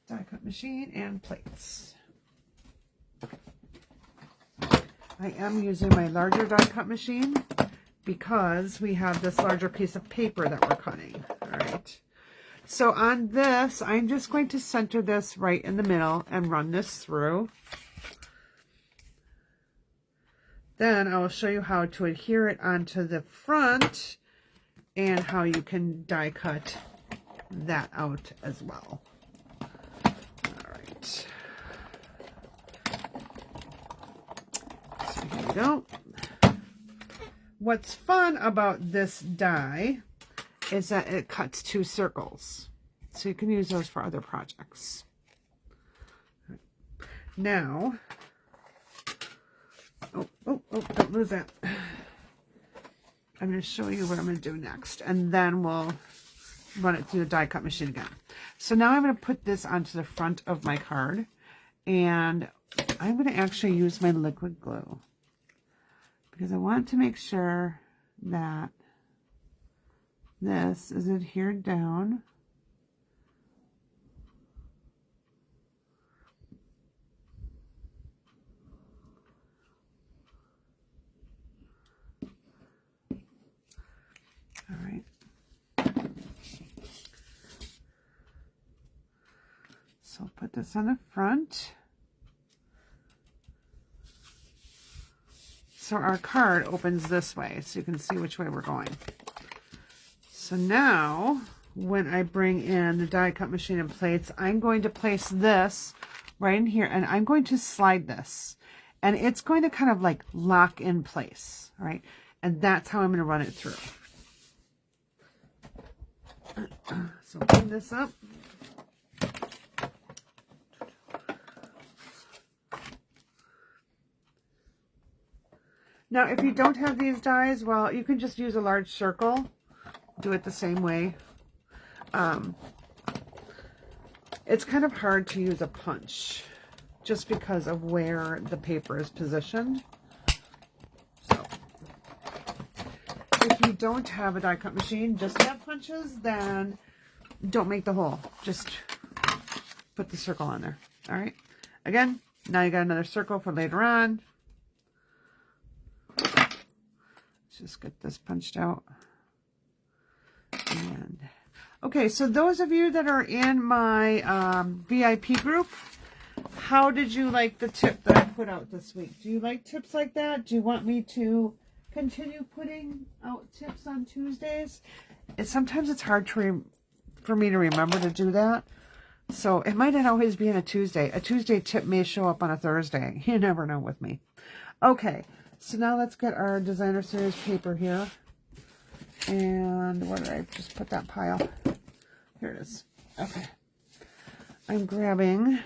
A: Die cut machine and plates. I am using my larger die cut machine because we have this larger piece of paper that we're cutting. All right. So on this, I'm just going to center this right in the middle and run this through. Then I will show you how to adhere it onto the front and how you can die cut that out as well. All right. So here we go. What's fun about this die is that it cuts 2 circles. So you can use those for other projects. Now, don't lose that. I'm going to show you what I'm going to do next, and then we'll run it through the die cut machine again. So now I'm going to put this onto the front of my card, and I'm going to actually use my liquid glue because I want to make sure that this is adhered down. All right. So I'll put this on the front. So our card opens this way, so you can see which way we're going. So now, when I bring in the die cut machine and plates, I'm going to place this right in here, and I'm going to slide this. And it's going to kind of like lock in place, all right? And that's how I'm going to run it through. So clean this up. Now, if you don't have these dies, well, you can just use a large circle. Do it the same way. It's kind of hard to use a punch just because of where the paper is positioned. So, if you don't have a die cut machine, just have punches, then don't make the hole. Just put the circle on there. All right. Again, now you got another circle for later on. Let's just get this punched out. And okay, so those of you that are in my VIP group, how did you like the tip that I put out this week? Do you like tips like that? Do you want me to continue putting out tips on Tuesdays? Sometimes it's hard for me to remember to do that. So it might not always be on a Tuesday. A Tuesday tip may show up on a Thursday. You never know with me. Okay, so now let's get our designer series paper here. And where did I just put that pile? Here it is. Okay. I'm grabbing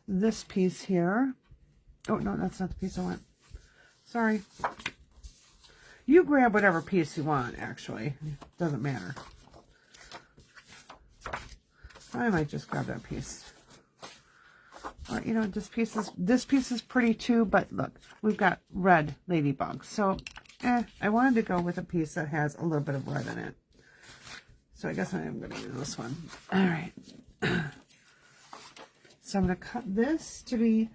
A: this piece here. Oh, no, that's not the piece I want. Sorry. You grab whatever piece you want, actually. Doesn't matter. I might just grab that piece. Or, you know, this piece is pretty too, but look, we've got red ladybugs. So, I wanted to go with a piece that has a little bit of red in it. So I guess I am going to use this one. All right. So I'm going to cut this to be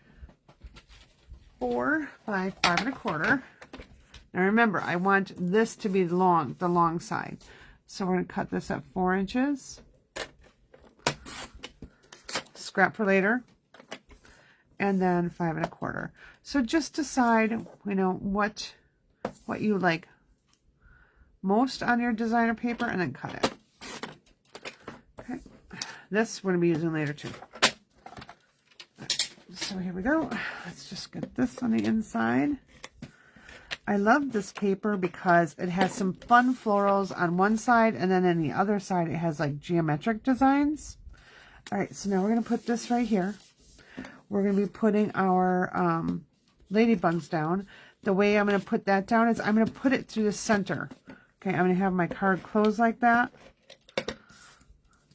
A: 4 by 5 1/4. Now remember, I want this to be the long side. So we're going to cut this at 4 inches. Scrap for later. And then 5 1/4. So just decide, you know, what you like most on your designer paper, and then cut it. Okay, this we're going to be using later too. Right, so here we go. Let's just get this on the inside. I love this paper because it has some fun florals on one side, and then on the other side it has like geometric designs. All right, so now we're going to put this right here. We're going to be putting our ladybugs down. The way I'm going to put that down is I'm going to put it through the center. Okay, I'm going to have my card closed like that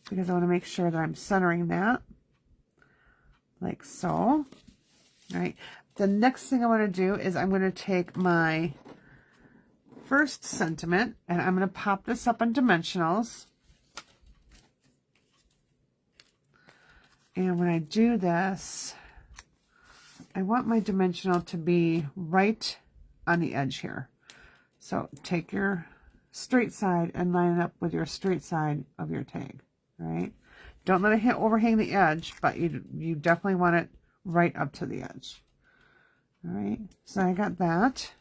A: because I want to make sure that I'm centering that like so. All right. The next thing I want to do is I'm going to take my first sentiment and I'm going to pop this up in dimensionals. And when I do this, I want my dimensional to be right on the edge here. So take your straight side and line it up with your straight side of your tag, right? Don't let it overhang the edge, but you definitely want it right up to the edge. All right, so I got that.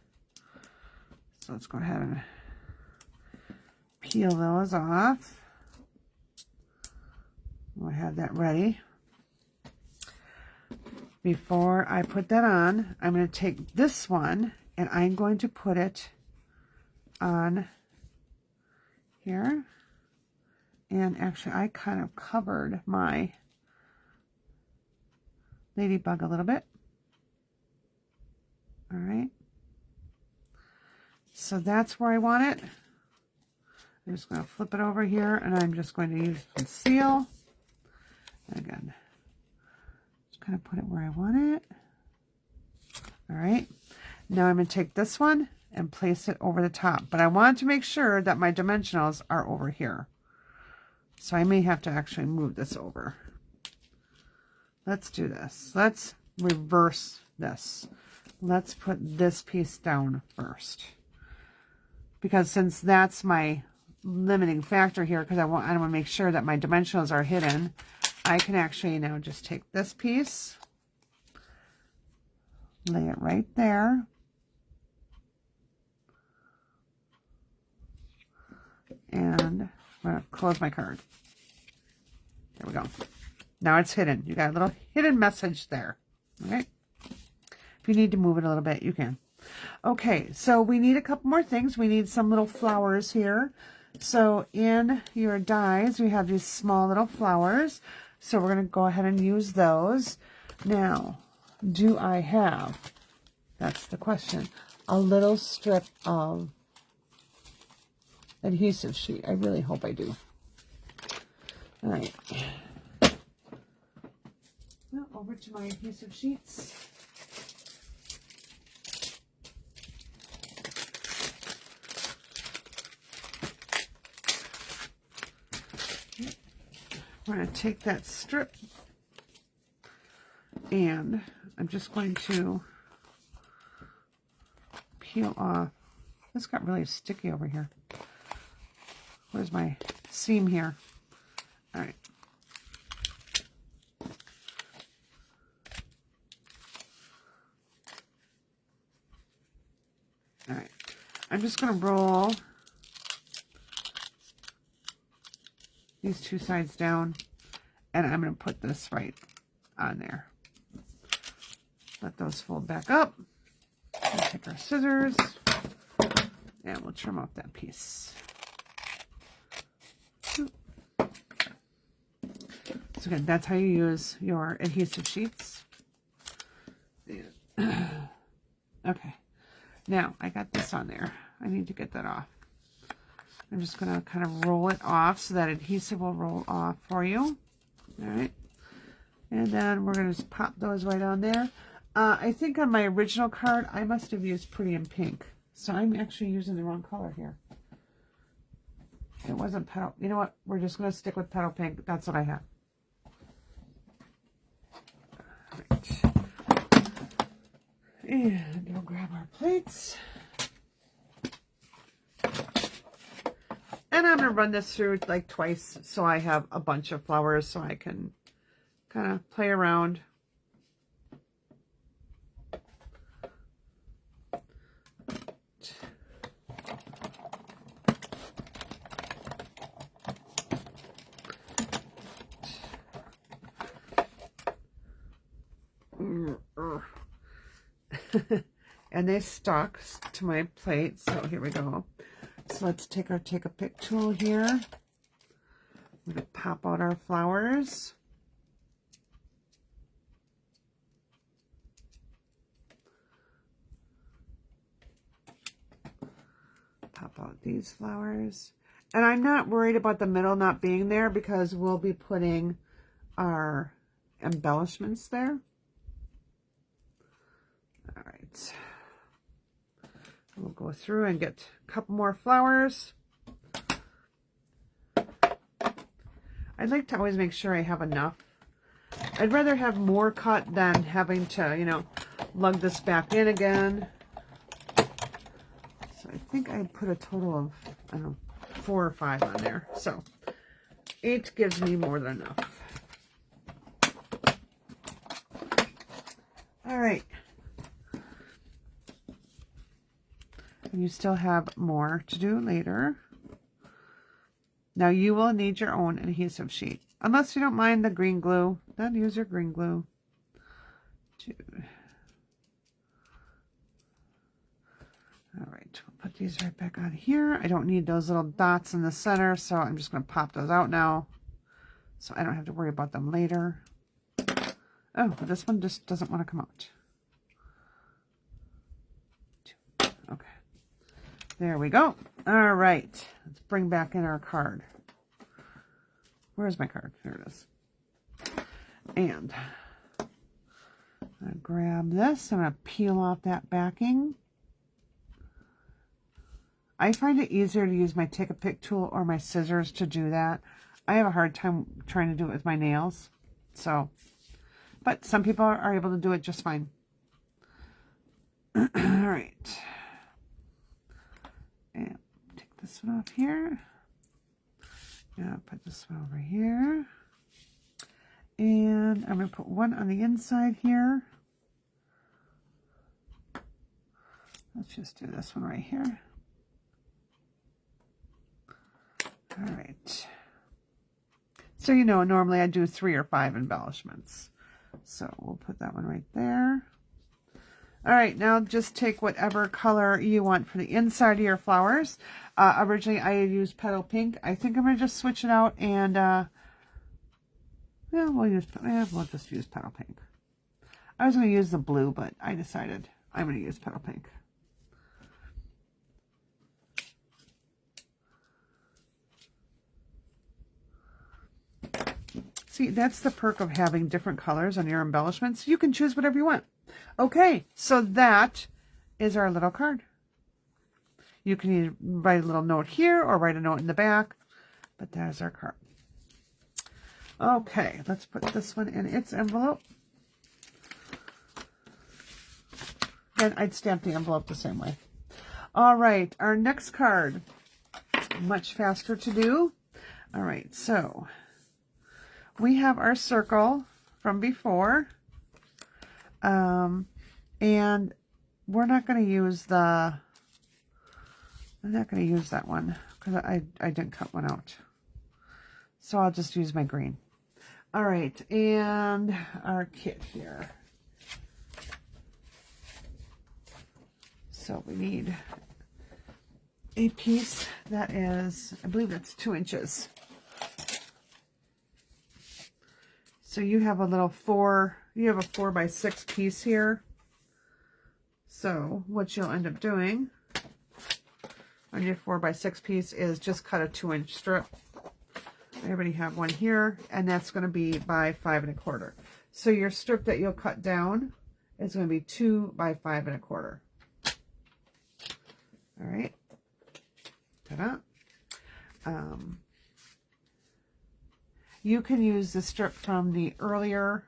A: So let's go ahead and peel those off. We'll have that ready. Before I put that on, I'm going to take this one and I'm going to put it on here. And actually, I kind of covered my ladybug a little bit. All right. So that's where I want it. I'm just going to flip it over here and I'm just going to use conceal. Again, kind of put it where I want it. All right. Now I'm going to take this one and place it over the top. But I want to make sure that my dimensionals are over here. So I may have to actually move this over. Let's do this. Let's reverse this. Let's put this piece down first. Because since that's my limiting factor here, because I want to make sure that my dimensionals are hidden, I can actually now just take this piece, lay it right there. And I'm going to close my card. There we go. Now it's hidden. You got a little hidden message there. All right. If you need to move it a little bit, you can. Okay, so we need a couple more things. We need some little flowers here. So in your dies, we have these small little flowers. So we're going to go ahead and use those. Now, do I have, that's the question, a little strip of adhesive sheet? I really hope I do. All right. Well, over to my adhesive sheets. We're going to take that strip and I'm just going to peel off. This got really sticky over here. Where's my seam here? All right. All right. I'm just going to roll these two sides down, and I'm going to put this right on there. Let those fold back up. We'll take our scissors, and we'll trim off that piece. So again, that's how you use your adhesive sheets. Okay, now I got this on there. I need to get that off. I'm just going to kind of roll it off so that adhesive will roll off for you. All right. And then we're going to just pop those right on there. I think on my original card, I must have used Pretty in Pink. So I'm actually using the wrong color here. It wasn't Petal. You know what? We're just going to stick with Petal Pink. That's what I have. All right. And we'll grab our plates. And I'm going to run this through like twice so I have a bunch of flowers so I can kind of play around. And they stuck to my plate, so here we go. So let's take our take a pick tool here. We're going to pop out our flowers. Pop out these flowers. And I'm not worried about the middle not being there because we'll be putting our embellishments there. All right. We'll go through and get a couple more flowers. I'd like to always make sure I have enough. I'd rather have more cut than having to, you know, lug this back in again. So I think I put a total of, I don't know, 4 or 5 on there. So 8 gives me more than enough. All right. And you still have more to do later. Now you will need your own adhesive sheet. Unless you don't mind the green glue, then use your green glue. All right, we'll put these right back on here. I don't need those little dots in the center, so I'm just going to pop those out now so I don't have to worry about them later. Oh, this one just doesn't want to come out. Okay. There we go. All right. Let's bring back in our card. Where's my card? There it is. And I'm going to grab this. I'm going to peel off that backing. I find it easier to use my Take-A-Pick tool or my scissors to do that. I have a hard time trying to do it with my nails. So, but some people are able to do it just fine. All right. And take this one off here. Yeah, put this one over here. And I'm going to put one on the inside here. Let's just do this one right here. All right. So, you know, normally I do 3 or 5 embellishments. So we'll put that one right there. All right, now just take whatever color you want for the inside of your flowers. Originally I had used Petal Pink. I think I'm going to just switch it out and, yeah, we'll just use Petal Pink. I was going to use the blue, but I decided I'm going to use Petal Pink. See, that's the perk of having different colors on your embellishments. You can choose whatever you want. Okay, so that is our little card. You can either write a little note here or write a note in the back, but there's our card. Okay, let's put this one in its envelope. And I'd stamp the envelope the same way. All right, our next card, much faster to do. All right, so we have our circle from before. And we're not going to use I'm not going to use that one because I didn't cut one out. So I'll just use my green. All right, and our kit here. So we need a piece that is, I believe that's 2 inches. So you have a little 4 by 6 piece here. So what you'll end up doing on your 4 by 6 piece is just cut a 2-inch strip. I already have one here, and that's going to be by 5 1/4. So your strip that you'll cut down is going to be 2 by 5 1/4. All right. Ta-da. You can use the strip from the earlier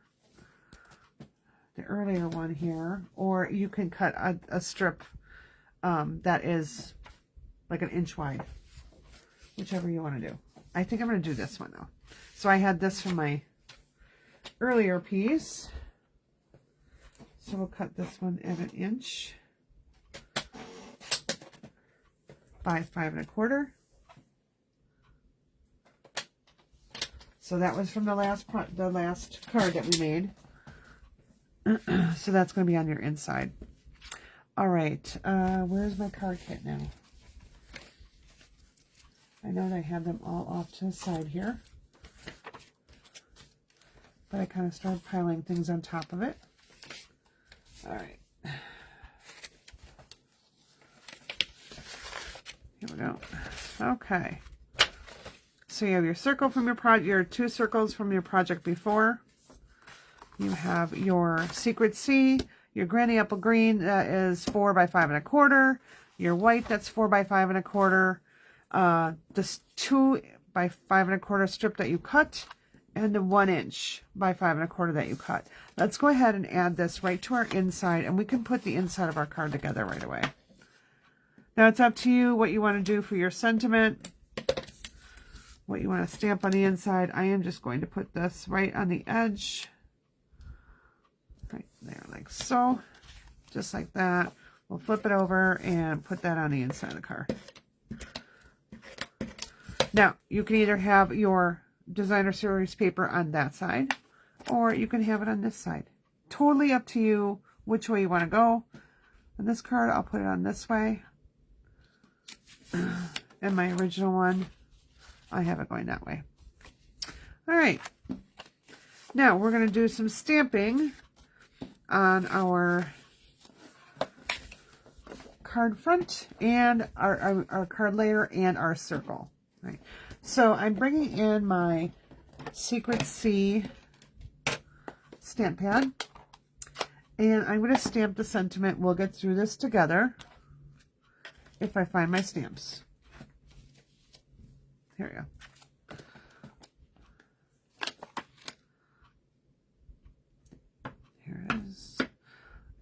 A: one here, or you can cut a strip that is like 1 inch wide, whichever you want to do. I think I'm going to do this one though. So I had this from my earlier piece, so we'll cut this one at 1 inch by 5 1/4. So that was from the last card that we made. So that's going to be on your inside. All right, where's my card kit now? I know that I have them all off to the side here, but I kind of started piling things on top of it. All right. Here we go. Okay. So you have your circle from your 2 circles from your project before. You have your Secret Sea, your Granny Apple Green that is 4 by 5 1/4, your white that's 4 by 5 1/4, this 2 by 5 1/4 strip that you cut, and the 1 inch by 5 1/4 that you cut. Let's go ahead and add this right to our inside, and we can put the inside of our card together right away. Now it's up to you what you want to do for your sentiment, what you want to stamp on the inside. I am just going to put this right on the edge, right there, like so, just like that. We'll flip it over and put that on the inside of the card. Now, you can either have your designer series paper on that side, or you can have it on this side. Totally up to you which way you want to go. On this card, I'll put it on this way. And my original one, I have it going that way. All right. Now, we're going to do some stamping on our card front and our card layer and our circle. Right. So I'm bringing in my Secret Sea stamp pad, And I'm going to stamp the sentiment. We'll get through this together if I find my stamps. Here we go. Here it is.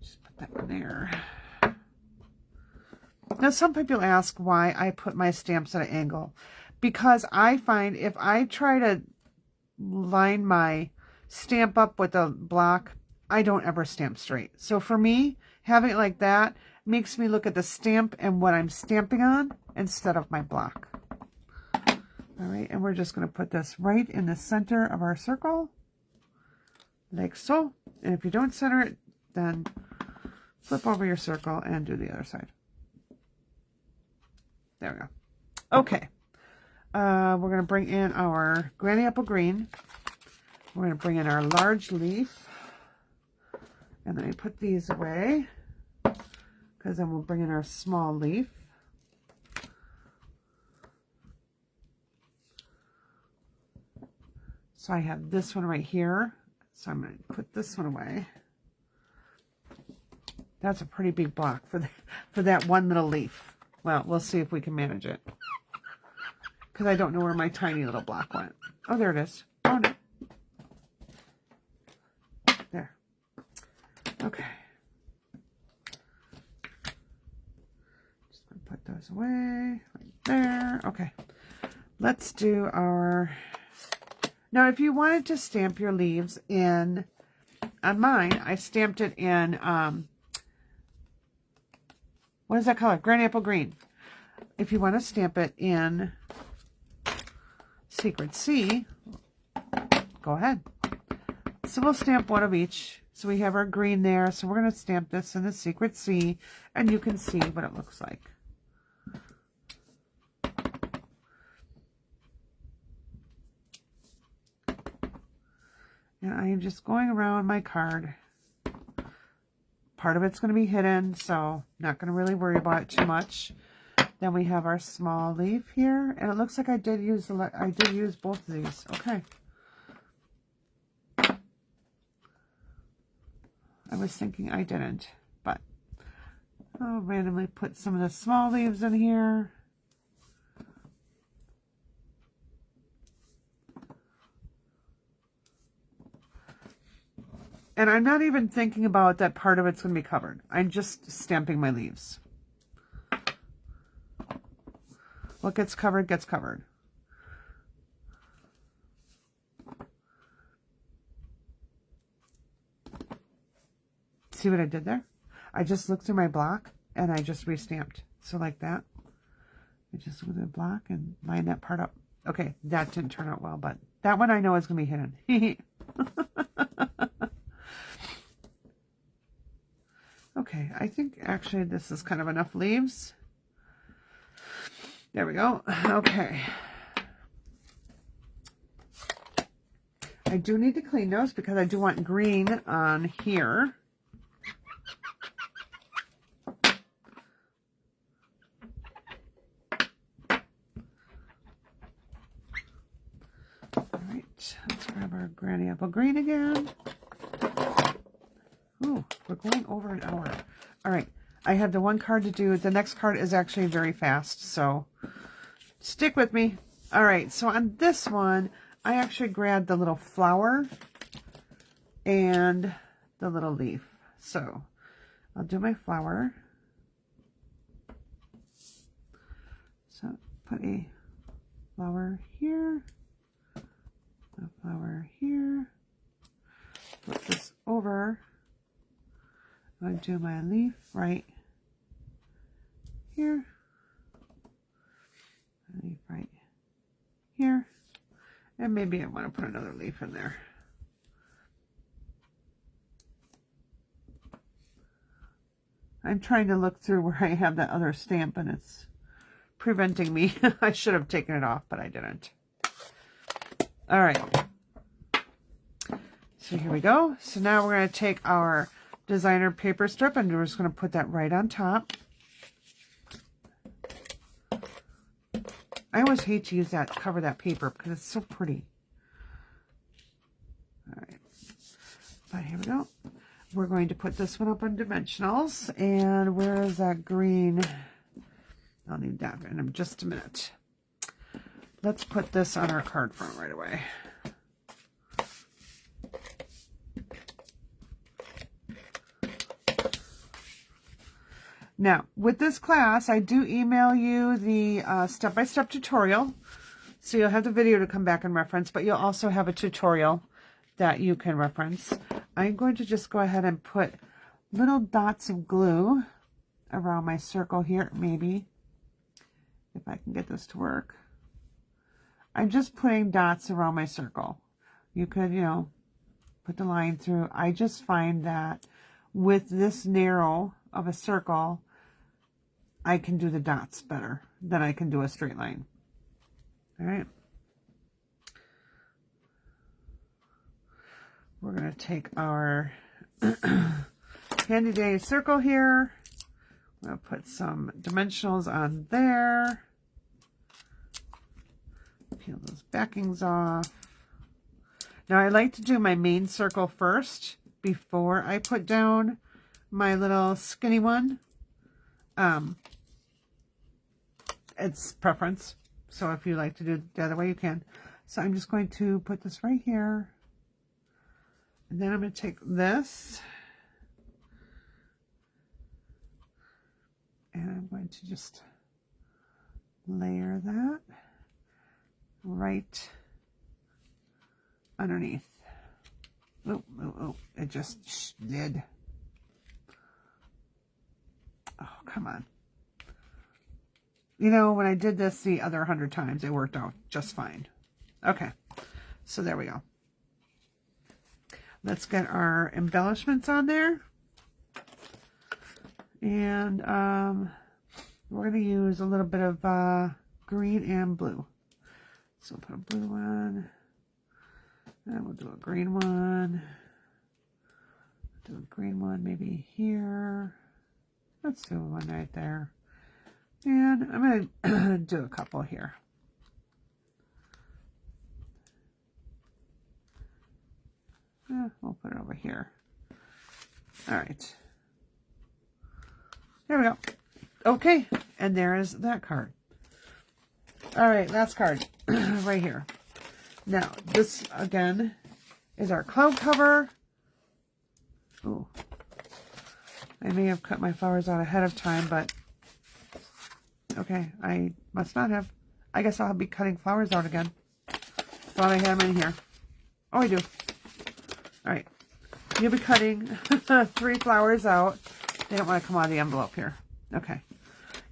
A: Just put that in there. Now, some people ask why I put my stamps at an angle. Because I find if I try to line my stamp up with a block, I don't ever stamp straight. So for me, having it like that makes me look at the stamp and what I'm stamping on instead of my block. All right, and we're just going to put this right in the center of our circle, like so. And if you don't center it, then flip over your circle and do the other side. There we go. Okay. We're going to bring in our Granny Apple Green. We're going to bring in our large leaf. And then I put these away, because then we'll bring in our small leaf. So I have this one right here. So I'm going to put this one away. That's a pretty big block for that one little leaf. Well, we'll see if we can manage it. Because I don't know where my tiny little block went. Oh, there it is. Oh, no. There. Okay. Just going to put those away. Right there. Okay. Let's do our... Now, if you wanted to stamp your leaves in... On mine, I stamped it in... what is that color? Granny Apple Green. If you want to stamp it in Secret Sea, go ahead. So we'll stamp one of each. So we have our green there. So we're going to stamp this in the Secret Sea, and you can see what it looks like. And I am just going around my card. Part of it's going to be hidden, so not going to really worry about it too much. Then we have our small leaf here, and it looks like I did use both of these. Okay. I was thinking I didn't, but I'll randomly put some of the small leaves in here. And I'm not even thinking about that part of it's going to be covered. I'm just stamping my leaves. What gets covered gets covered. See what I did there? I just looked through my block and I just restamped. So like that. I just looked at the block and lined that part up. Okay, that didn't turn out well, but that one I know is going to be hidden. Okay, I think actually this is kind of enough leaves. There we go. Okay. I do need to clean those because I do want green on here. All right, let's grab our Granny Apple Green again. Ooh, we're going over an hour. All right, I have the one card to do. The next card is actually very fast, so stick with me. All right, so on this one, I actually grabbed the little flower and the little leaf. So I'll do my flower. So put a flower here, a flower here, flip this over. I'm going to do my leaf right here, leaf right here, and maybe I want to put another leaf in there. I'm trying to look through where I have that other stamp and it's preventing me. I should have taken it off, but I didn't. All right. So here we go. So now we're going to take our designer paper strip and we're just going to put that right on top. I always hate to use that, cover that paper because it's so pretty. All right. But here we go. we're going to put this one up on dimensionals. And where is that green? I'll need that in just a minute. Let's put this on our card front right away. Now, with this class, I do email you the step-by-step tutorial. So you'll have the video to come back and reference, but you'll also have a tutorial that you can reference. I'm going to just go ahead and put little dots of glue around my circle here, maybe, if I can get this to work. I'm just putting dots around my circle. You could, you know, put the line through. I just find that with this narrow of a circle, I can do the dots better than I can do a straight line. All right. We're going to take our handy dandy circle here. I'm going to put some dimensionals on there. Peel those backings off. Now I like to do my main circle first before I put down my little skinny one. It's preference. So if you like to do it the other way, you can. So I'm just going to put this right here. And then I'm going to take this. And I'm going to just layer that right underneath. Oh, oh, oh, it just did. Oh, come on. You know, when I did this the other 100 times, it worked out just fine. Okay, so there we go. Let's get our embellishments on there. And we're going to use a little bit of green and blue. So we'll put a blue one. And we'll do a green one. Do a green one maybe here. Let's do one right there. And I'm going to do a couple here. We'll put it over here. All right. There we go. Okay, and there is that card. All right, last card right here. Now, this, again, is our cloud cover. Ooh. I may have cut my flowers out ahead of time, but okay, I must not have. I guess I'll be cutting flowers out again. Thought I had them in here. Oh, I do. All right. You'll be cutting 3 flowers out. They don't want to come out of the envelope here. Okay.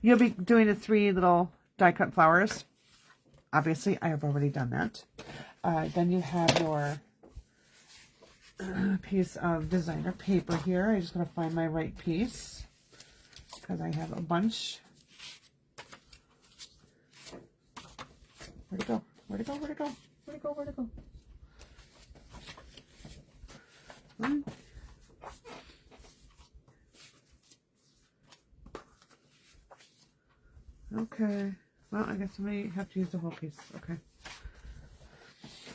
A: You'll be doing the 3 little die cut flowers. Obviously, I have already done that. Then you have your piece of designer paper here. I'm just going to find my right piece because I have a bunch. Where'd it go? Where'd it go? Where'd it go? Where'd it go? Where'd it go? Okay. Well, I guess I may have to use the whole piece. Okay.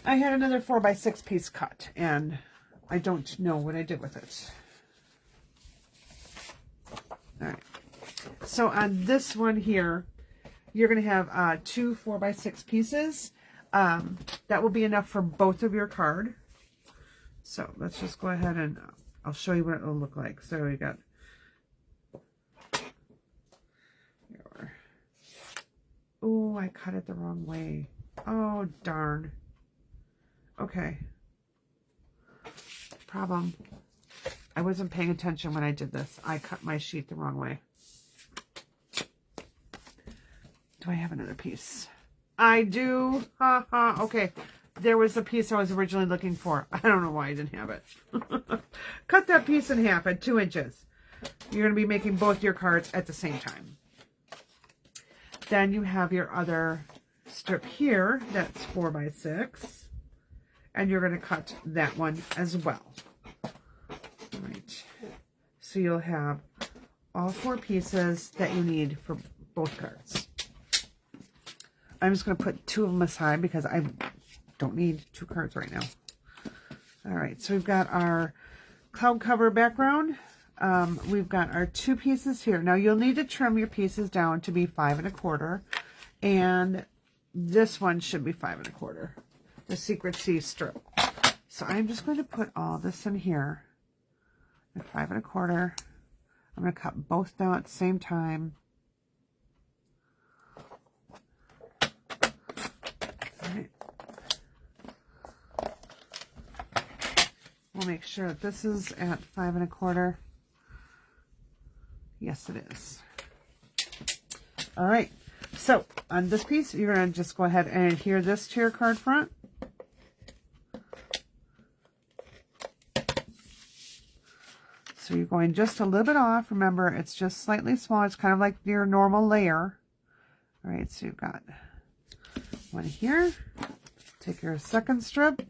A: I had another 4x6 piece cut, and I don't know what I did with it. All right. So on this one here, you're going to have 2 4x6 pieces. That will be enough for both of your card. So let's just go ahead and I'll show you what it will look like. So we got here. Oh, I cut it the wrong way. Oh, darn. Okay. Problem. I wasn't paying attention when I did this. I cut my sheet the wrong way. Do I have another piece? I do. Ha ha. Okay. There was the piece I was originally looking for. I don't know why I didn't have it. Cut that piece in half at 2 inches. You're going to be making both your cards at the same time. Then you have your other strip here. That's 4x6. And you're going to cut that one as well. All right. So you'll have all 4 pieces that you need for both cards. I'm just going to put 2 of them aside because I don't need 2 cards right now. All right, so we've got our cloud cover background. We've got our 2 pieces here. Now you'll need to trim your pieces down to be 5 1/4, and this one should be 5 1/4, the Secret Sea strip. So I'm just going to put all this in here at 5 1/4. I'm going to cut both down at the same time. All right. We'll make sure that this is at 5 1/4. Yes, it is. All right. So on this piece, you're going to just go ahead and adhere this to your card front. So you're going just a little bit off. Remember, it's just slightly small. It's kind of like your normal layer. All right, so you've got one here. Take your second strip.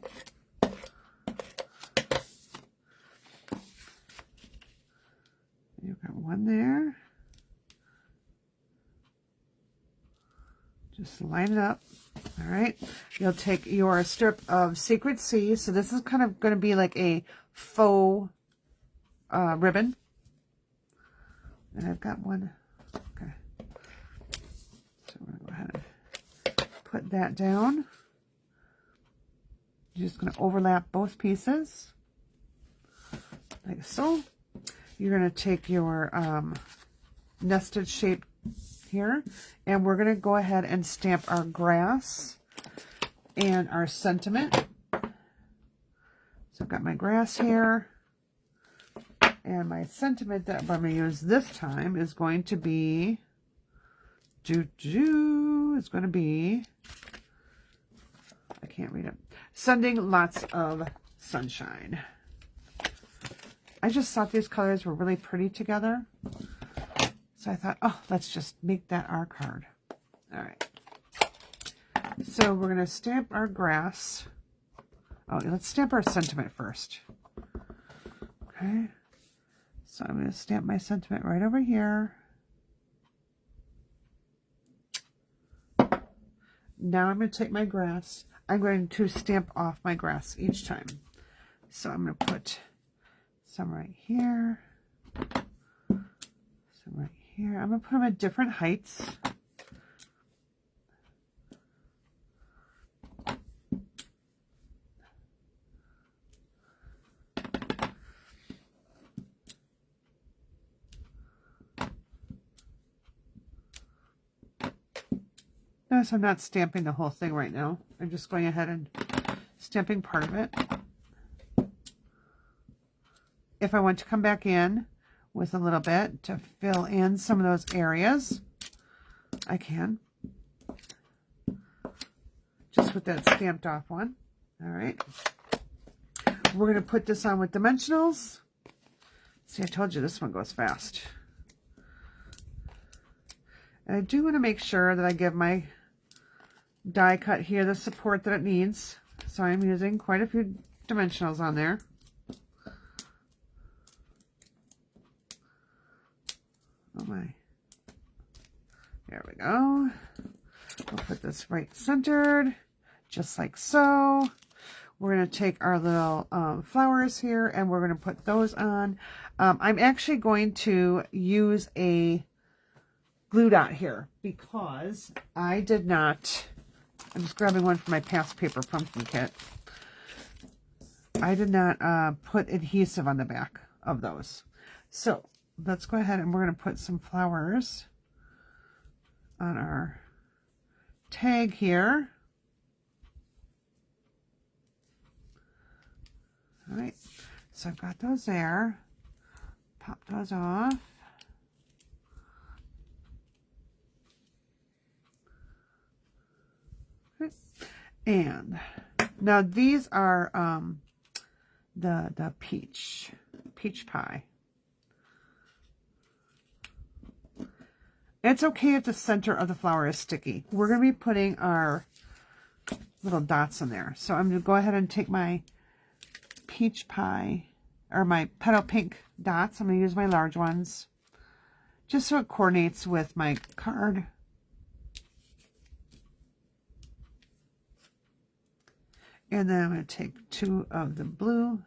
A: You've got one there. Just line it up. All right. You'll take your strip of Secret Sea. So this is kind of going to be like a faux ribbon. And I've got one. Okay. So we're going to go ahead and put that down. You're just going to overlap both pieces. Like so. You're going to take your nested shape here, and we're going to go ahead and stamp our grass and our sentiment. So I've got my grass here, and my sentiment that I'm going to use this time is going to be, it's going to be, I can't read it, sending lots of sunshine. I just thought these colors were really pretty together. So I thought, oh, let's just make that our card. All right. So we're going to stamp our grass. Oh, let's stamp our sentiment first. Okay. So I'm going to stamp my sentiment right over here. Now I'm going to take my grass. I'm going to stamp off my grass each time. So I'm going to put some right here, some right here. I'm going to put them at different heights. Notice I'm not stamping the whole thing right now. I'm just going ahead and stamping part of it. If I want to come back in with a little bit to fill in some of those areas, I can. Just with that stamped off one. All right. We're going to put this on with dimensionals. See, I told you this one goes fast. And I do want to make sure that I give my die cut here the support that it needs. So I'm using quite a few dimensionals on there. Oh my. There we go. We'll put this right centered, just like so. We're going to take our little flowers here, and we're going to put those on. I'm actually going to use a glue dot here because I did not, I'm just grabbing one from my past paper pumpkin kit. I did not put adhesive on the back of those. So let's go ahead and we're going to put some flowers on our tag here. All right, so I've got those there. Pop those off. Okay. And now these are the peach pie. It's okay if the center of the flower is sticky. We're going to be putting our little dots in there. So I'm going to go ahead and take my peach pie, or my petal pink dots. I'm going to use my large ones, just so it coordinates with my card. And then I'm going to take 2 of the blue.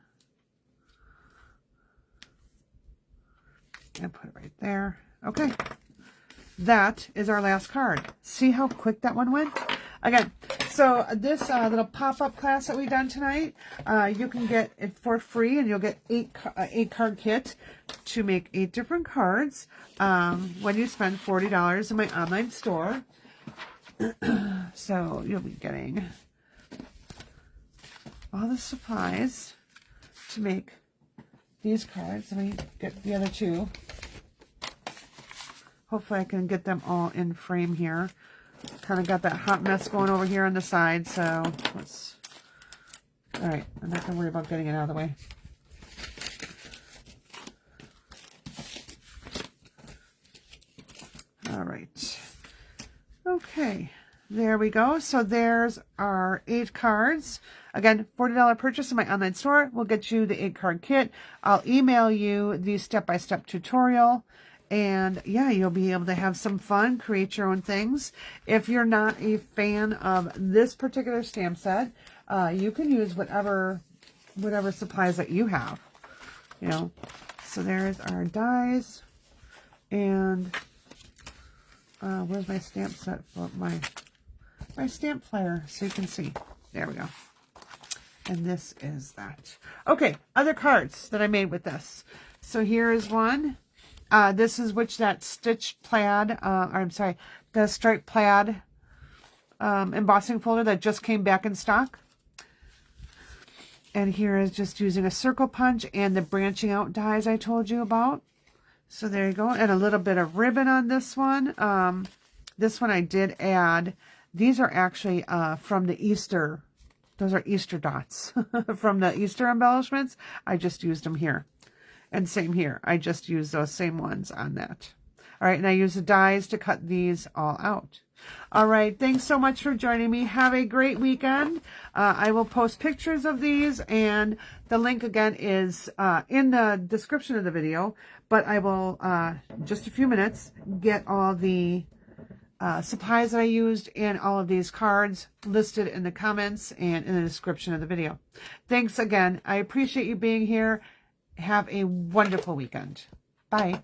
A: there. Okay. That is our last card. See how quick that one went? Again, so this little pop-up class that we done tonight, you can get it for free, and you'll get 8 card kit to make 8 different cards when you spend $40 in my online store. So you'll be getting all the supplies to make these cards. Let me get the other 2. Hopefully I can get them all in frame here. Kind of got that hot mess going over here on the side, so let's... Alright, I'm not going to worry about getting it out of the way. Alright. Okay, there we go. So there's our 8 cards. Again, $40 purchase in my online store will get you the 8 card kit. I'll email you the step-by-step tutorial. And yeah, you'll be able to have some fun, create your own things. If you're not a fan of this particular stamp set, you can use whatever supplies that you have. You know, so there's our dies, and where's my stamp set for my stamp flyer, so you can see. There we go. And this is that. Okay, other cards that I made with this. So here is one. This is that stitched plaid, the striped plaid embossing folder that just came back in stock. And here is just using a circle punch and the branching out dies I told you about. So there you go. And a little bit of ribbon on this one. This one I did add. These are actually from the Easter. Those are Easter dots from the Easter embellishments. I just used them here. And same here. I just use those same ones on that. All right, and I use the dies to cut these all out. All right, thanks so much for joining me. Have a great weekend. I will post pictures of these, and the link again is in the description of the video. But I will, just a few minutes, get all the supplies that I used and all of these cards listed in the comments and in the description of the video. Thanks again. I appreciate you being here. Have a wonderful weekend. Bye.